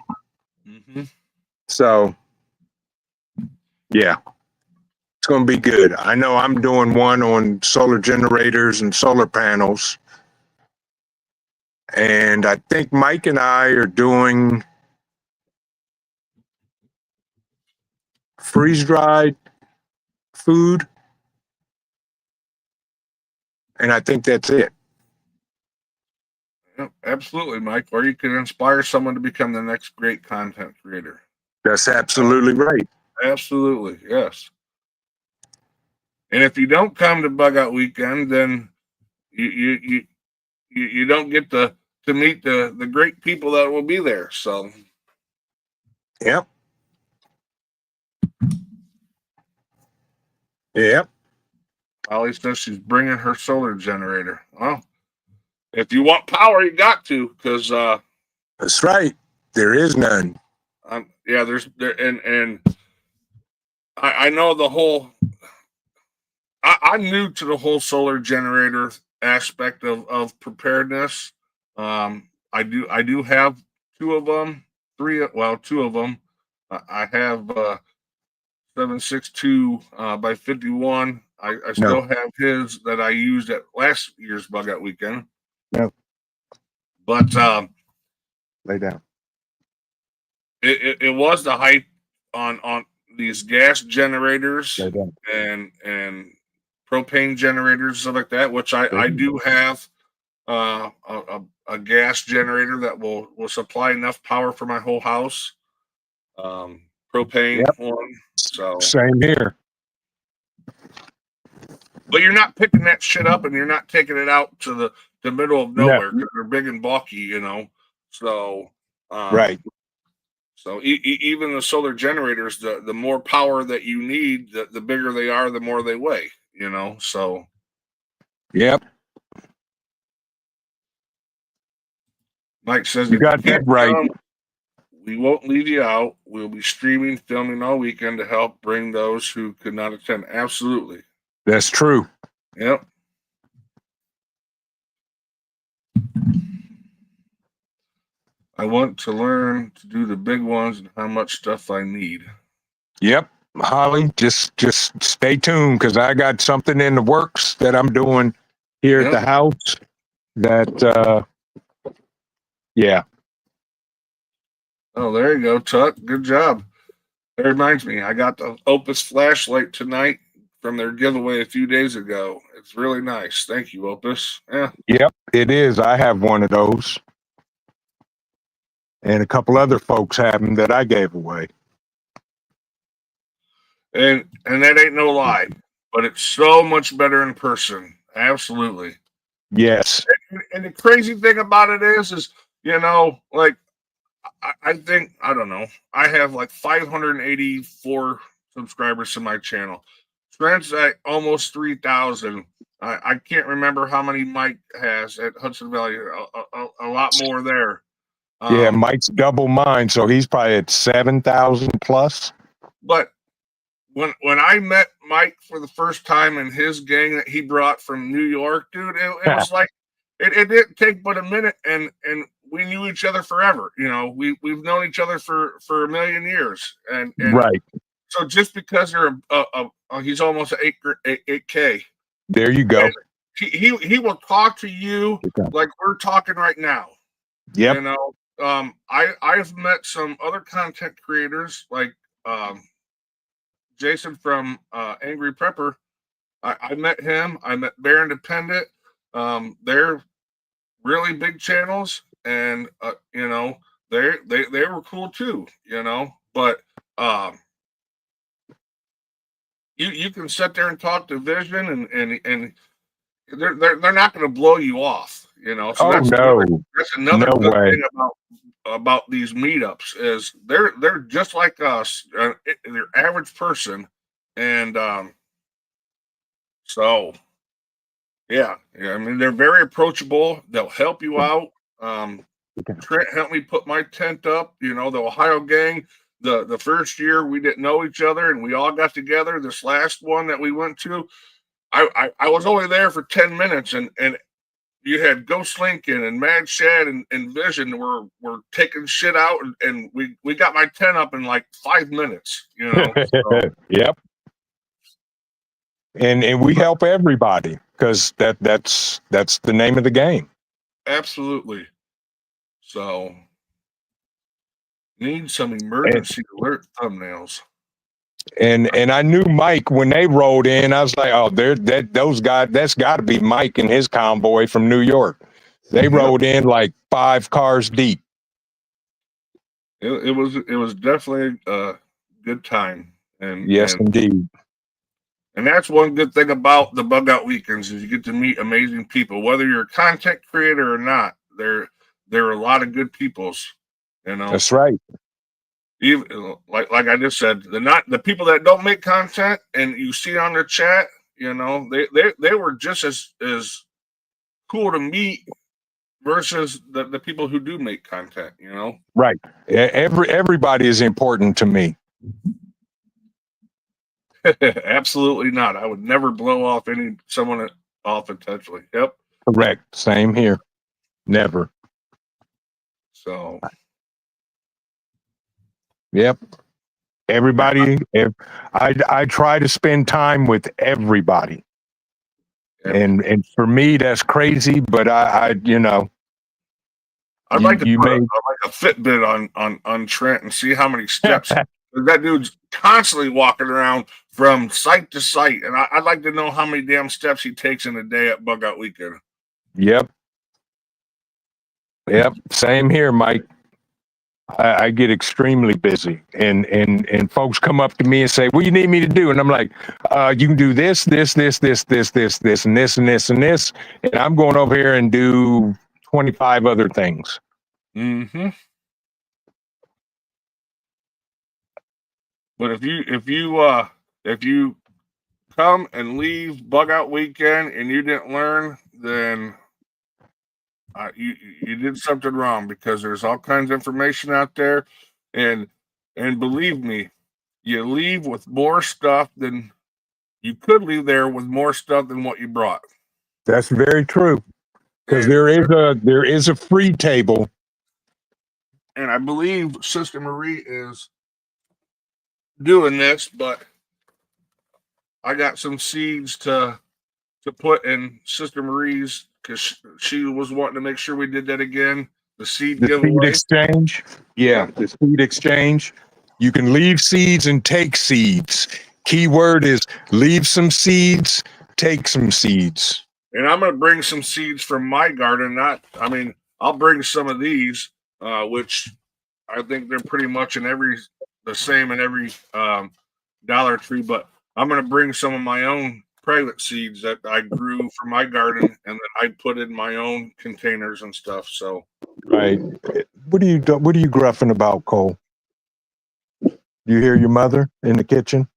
Speaker 1: Mm-hmm.
Speaker 2: So, yeah, it's going to be good. I know I'm doing one on solar generators and solar panels. And I think Mike and I are doing freeze dried food. And I think that's it.
Speaker 1: Yep, absolutely, Mike. Or you can inspire someone to become the next great content creator.
Speaker 2: That's absolutely right.
Speaker 1: Absolutely, yes. And if you don't come to Bug Out Weekend, then you don't get to meet the great people that will be there. So
Speaker 2: Yep. Yep.
Speaker 1: Holly says she's bringing her solar generator. Well, if you want power, you got to, because
Speaker 2: That's right. There is none.
Speaker 1: yeah, and I know the whole. I'm new to the whole solar generator aspect of preparedness. I do have two of them, two of them. I have 762 by 51. I still
Speaker 2: No.
Speaker 1: have his that I used at last year's Bug Out Weekend.
Speaker 2: No.
Speaker 1: But
Speaker 2: Lay down.
Speaker 1: it was the hype on these gas generators
Speaker 2: Lay down.
Speaker 1: and propane generators, stuff like that, which I do have a gas generator that will supply enough power for my whole house. Propane one. So
Speaker 2: same here.
Speaker 1: But you're not picking that shit up and you're not taking it out to the middle of nowhere because they're big and bulky, you know. So
Speaker 2: Right.
Speaker 1: So even the solar generators, the more power that you need, the bigger they are, the more they weigh, you know. So
Speaker 2: Yep.
Speaker 1: Mike says
Speaker 2: You got that right.
Speaker 1: We won't leave you out. We'll be streaming, filming all weekend to help bring those who could not attend. Absolutely.
Speaker 2: That's true.
Speaker 1: Yep. I want to learn to do the big ones and how much stuff I need.
Speaker 2: Yep. Holly, just stay tuned because I got something in the works that I'm doing here at the house that yeah.
Speaker 1: Oh, there you go, Tuck. Good job. That reminds me, I got the Opus flashlight tonight from their giveaway a few days ago. It's really nice. Thank you, Opus. Yeah.
Speaker 2: Yep, it is. I have one of those. And a couple other folks have them that I gave away.
Speaker 1: And that ain't no lie, but it's so much better in person. Absolutely.
Speaker 2: Yes.
Speaker 1: And the crazy thing about it is, you know, like I think, I don't know, I have like 584 subscribers to my channel. Trent's at almost 3,000. I can't remember how many Mike has at Hudson Valley. A lot more there.
Speaker 2: Yeah, Mike's double mine, so he's probably at 7,000 plus.
Speaker 1: But when I met Mike for the first time and his gang that he brought from New York, dude, it was like it didn't take but a minute, and we knew each other forever. You know, we've known each other for a million years, and
Speaker 2: right.
Speaker 1: So just because you're he's almost an 8K.
Speaker 2: There you go.
Speaker 1: He will talk to you like we're talking right now.
Speaker 2: Yep.
Speaker 1: You know, I've met some other content creators like Jason from Angry Prepper. I met him. I met Bear Independent. They're really big channels, and you know, they were cool too. You know, but you can sit there and talk to Vision, and they're not going to blow you off. You know, so that's another
Speaker 2: no
Speaker 1: good
Speaker 2: way.
Speaker 1: thing about these meetups is they're just like us. They're average person, and so yeah, I mean they're very approachable. They'll help you out. Trent helped me put my tent up. You know, the Ohio gang. The first year we didn't know each other, and we all got together. This last one that we went to, I was only there for 10 minutes, and you had Ghost Lincoln and Mad Shad and Vision were taking shit out, and we got my tent up in like 5 minutes, you know. So.
Speaker 2: Yep. And we help everybody because that's the name of the game.
Speaker 1: Absolutely. So need some emergency alert thumbnails.
Speaker 2: And I knew Mike when they rolled in. I was like, oh, those guys. That's got to be Mike and his convoy from New York. They rolled in like 5 cars deep.
Speaker 1: It was definitely a good time. And
Speaker 2: yes, indeed.
Speaker 1: And that's one good thing about the bug out weekends is you get to meet amazing people, whether you're a content creator or not. There are a lot of good peoples, you know.
Speaker 2: That's right.
Speaker 1: Even like I just said, the people that don't make content and you see on their chat, you know, they were just as cool to meet versus the people who do make content, you know.
Speaker 2: Right. Everybody is important to me.
Speaker 1: Absolutely not. I would never blow off someone off intentionally. Yep.
Speaker 2: Correct. Same here. Never.
Speaker 1: So
Speaker 2: Yep. Everybody. I try to spend time with everybody.
Speaker 1: Yep.
Speaker 2: And for me, that's crazy, but I you know,
Speaker 1: I'd like to put
Speaker 2: may
Speaker 1: a Fitbit on Trent and see how many steps that dude's constantly walking around from site to site, and I'd like to know how many damn steps he takes in a day at Bug Out Weekend.
Speaker 2: Yep. Same here, Mike. I get extremely busy, and folks come up to me and say, "What do you need me to do?" And I'm like, "You can do this, this, this, this, this, this, this, and this, and this, and this." And I'm going over here and do 25 other things.
Speaker 1: Mm-hmm. But if you come and leave Bug Out Weekend and you didn't learn, then you did something wrong, because there's all kinds of information out there, and believe me, you leave with more stuff than you could leave there with more stuff than what you brought.
Speaker 2: That's very true, because there is a free table,
Speaker 1: and I believe Sister Marie is doing this, but I got some seeds to put in Sister Marie's, because she was wanting to make sure we did that again. The seed giveaway.
Speaker 2: Exchange. Yeah, the seed exchange. You can leave seeds and take seeds. Keyword is leave some seeds, take some seeds.
Speaker 1: And I'm going to bring some seeds from my garden. I'll bring some of these, which I think they're pretty much the same in every Dollar Tree, but I'm going to bring some of my own private seeds that I grew from my garden and that I put in my own containers and stuff. So,
Speaker 2: right. What are you gruffing about, Cole? You hear your mother in the kitchen?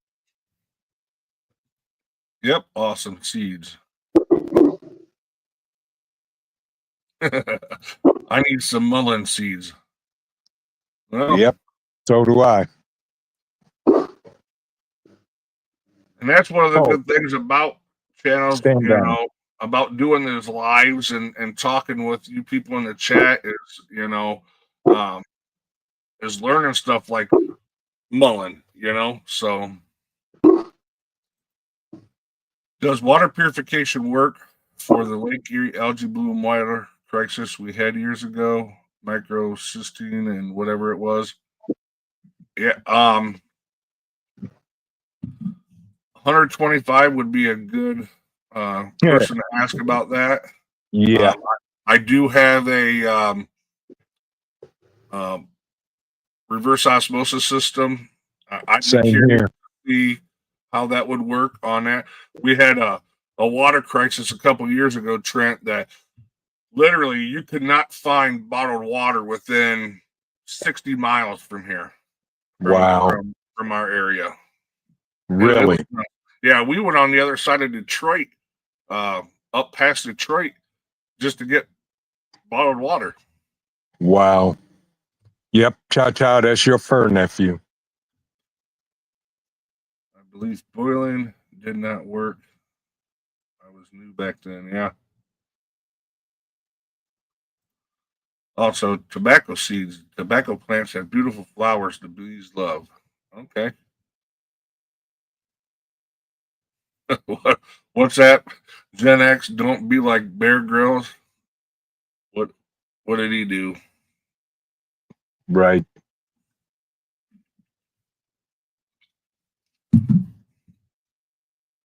Speaker 1: Yep, awesome seeds. I need some mullein seeds. Well,
Speaker 2: yep, so do I.
Speaker 1: And that's one of the good things about channels,
Speaker 2: know,
Speaker 1: about doing these lives and talking with you people in the chat is, is learning stuff like mullein, So, does water purification work for the Lake Erie algae bloom water crisis we had years ago? Microcystine and whatever it was. Yeah. 125 would be a good person to ask about that.
Speaker 2: Yeah.
Speaker 1: I do have a reverse osmosis system. I'd be curious to see how that would work on that. We had a water crisis a couple years ago, Trent, that literally you could not find bottled water within 60 miles from here. From our area.
Speaker 2: Really?
Speaker 1: Yeah, we went on the other side of Detroit, up past Detroit, just to get bottled water.
Speaker 2: Wow. Yep, Cha, that's your fur nephew.
Speaker 1: I believe boiling did not work. I was new back then, yeah. Also, tobacco seeds. Tobacco plants have beautiful flowers the bees love. Okay. What's that? Gen X, don't be like Bear Grylls. What did he do?
Speaker 2: Right.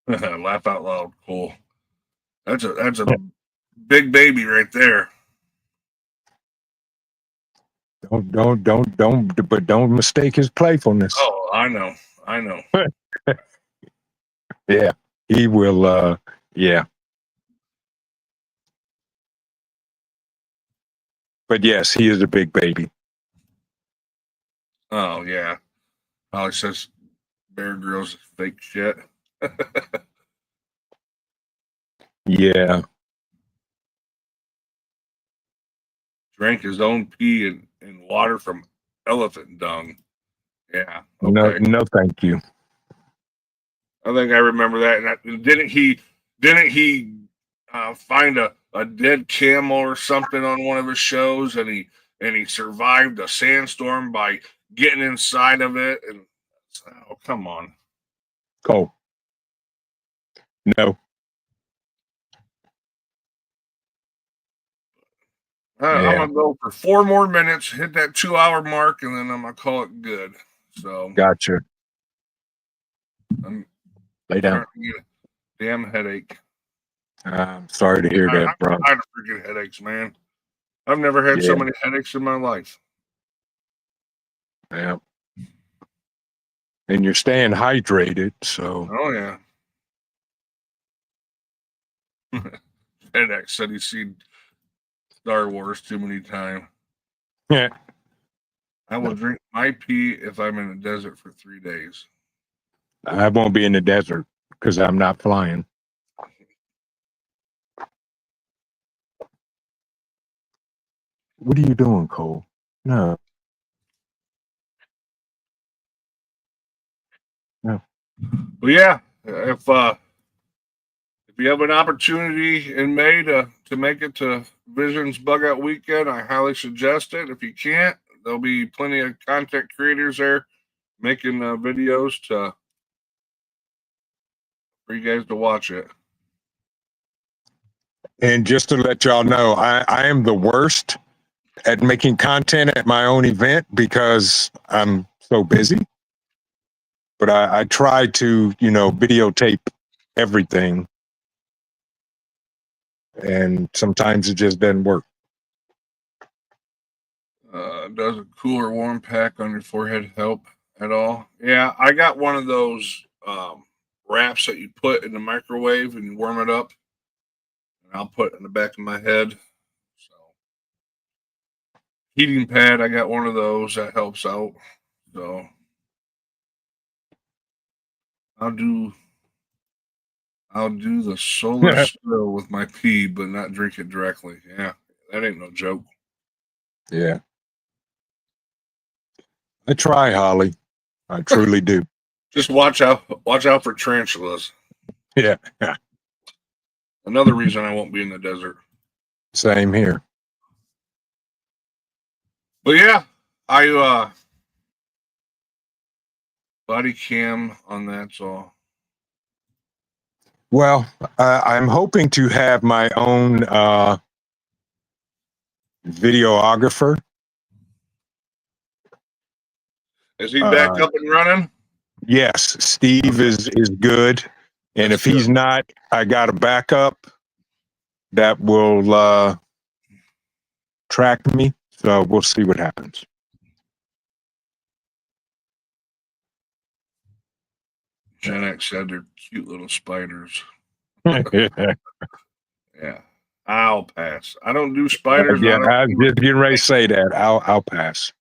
Speaker 1: Laugh out loud, Cole. That's a big baby right there.
Speaker 2: Don't mistake his playfulness.
Speaker 1: Oh, I know.
Speaker 2: Yeah, he will. Yeah, but yes, he is a big baby.
Speaker 1: Oh yeah. Holly says Bear Grylls is fake shit.
Speaker 2: Yeah,
Speaker 1: Drank his own pee and water from elephant dung. Yeah.
Speaker 2: no,
Speaker 1: Okay.
Speaker 2: no, thank you.
Speaker 1: I think I remember that. And didn't he find a dead camel or something on one of his shows, and he survived a sandstorm by getting inside of it? And oh, come on.
Speaker 2: Cole, no.
Speaker 1: I'm
Speaker 2: Yeah,
Speaker 1: gonna go for 4 more minutes, hit that 2 hour mark, and then I'm gonna call it good. So
Speaker 2: gotcha.
Speaker 1: I'm
Speaker 2: Lay down.
Speaker 1: starting to get a damn headache.
Speaker 2: I'm sorry to hear
Speaker 1: I'm
Speaker 2: that, bro.
Speaker 1: tired of freaking headaches, man. I've never had so
Speaker 2: Yeah,
Speaker 1: many headaches in my life.
Speaker 2: yeah. And you're staying hydrated, so
Speaker 1: Oh yeah. Headache said he's seen Star Wars too many times.
Speaker 2: yeah.
Speaker 1: I will drink my pee if I'm in the desert for 3 days.
Speaker 2: I won't be in the desert because I'm not flying. What are you doing, Cole? No, no.
Speaker 1: But yeah, if you have an opportunity in May to make it to Vision's Bug Out Weekend, I highly suggest it. If you can't, there'll be plenty of content creators there making videos for you guys to watch it.
Speaker 2: And just to let y'all know, I am the worst at making content at my own event because I'm so busy. But I try to, videotape everything. And sometimes it just doesn't work.
Speaker 1: Does a cool or warm pack on your forehead help at all? Yeah, I got one of those wraps that you put in the microwave and you warm it up, and I'll put it in the back of my head. So heating pad, I got one of those that helps out. So I'll do I'll do the solar still with my pee, but not drink it directly. Yeah, that ain't no joke.
Speaker 2: Yeah. I try, Holly. I truly do.
Speaker 1: Just watch out for tarantulas.
Speaker 2: Yeah.
Speaker 1: Another reason I won't be in the desert.
Speaker 2: Same here.
Speaker 1: But yeah, I body cam on that. So
Speaker 2: Well, I'm hoping to have my own videographer.
Speaker 1: is he back up and running?
Speaker 2: Yes, Steve is good. And
Speaker 1: That's
Speaker 2: if he's
Speaker 1: good.
Speaker 2: not, I got a backup that will track me. So we'll see what happens.
Speaker 1: Gen X said they're cute little spiders.
Speaker 2: Yeah,
Speaker 1: Yeah, I'll pass. I don't do spiders.
Speaker 2: I
Speaker 1: I don't.
Speaker 2: was just getting ready to say that. I'll pass.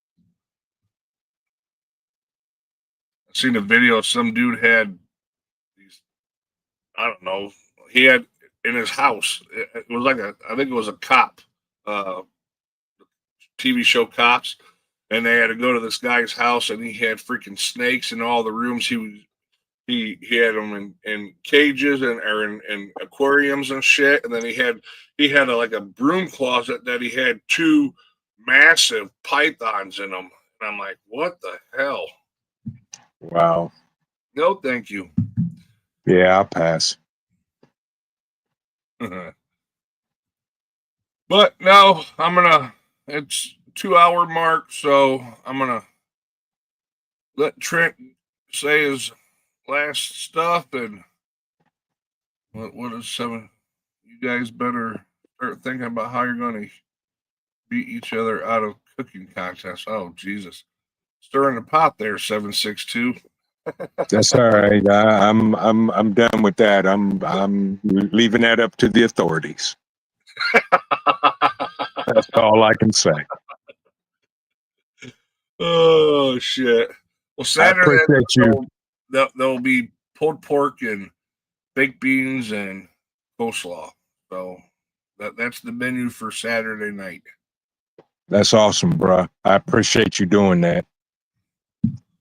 Speaker 1: I seen a video. of Some dude had these. I don't know. He had in his house. It was like I think it was a cop, uh, TV show Cops, and they had to go to this guy's house, and he had freaking snakes in all the rooms. He had them in cages and or in aquariums and shit, and then he had like a broom closet that he had two massive pythons in them. And I'm like, what the hell?
Speaker 2: Wow.
Speaker 1: No, thank you.
Speaker 2: Yeah, I'll pass.
Speaker 1: But no, it's 2 hour mark, so I'm gonna let Trent say his last stuff, and what is seven? You guys better start thinking about how you're gonna beat each other out of cooking contests. Oh Jesus. Stirring the pot there, 762.
Speaker 2: That's all right. I'm done with that. I'm leaving that up to the authorities. That's all I can say.
Speaker 1: Oh shit! Well,
Speaker 2: I
Speaker 1: Saturday
Speaker 2: appreciate you.
Speaker 1: there'll be pulled pork and baked beans and coleslaw. So that's the menu for Saturday night.
Speaker 2: That's awesome, bro. I appreciate you doing that.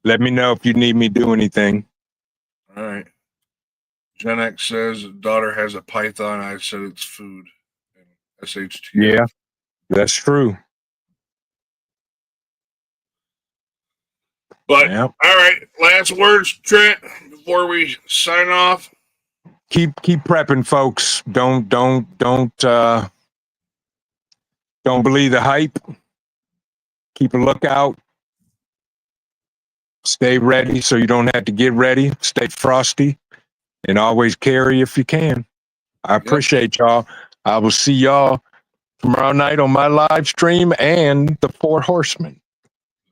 Speaker 2: Let me know if you need me to do anything.
Speaker 1: All right. Gen X says daughter has a python. I said it's food. SHT.
Speaker 2: Yeah, that's true.
Speaker 1: But
Speaker 2: Yeah.
Speaker 1: all right, last words, Trent, before we sign off.
Speaker 2: Keep prepping, folks. Don't believe the hype. Keep a lookout. Stay ready so you don't have to get ready. Stay frosty and always carry if you can. I appreciate y'all. I will see y'all tomorrow night on my live stream and the Four Horsemen.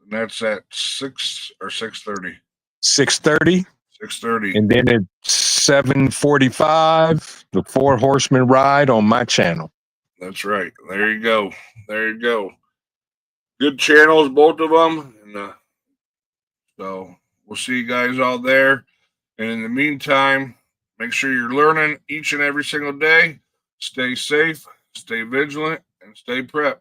Speaker 1: And that's at 6 or 6:30.
Speaker 2: 6:30.
Speaker 1: 6:30.
Speaker 2: And then at 7:45, the Four Horsemen ride on my channel.
Speaker 1: That's right. There you go. There you go. Good channels, both of them. And so we'll see you guys all there. And in the meantime, make sure you're learning each and every single day. Stay safe, stay vigilant, and stay prepped.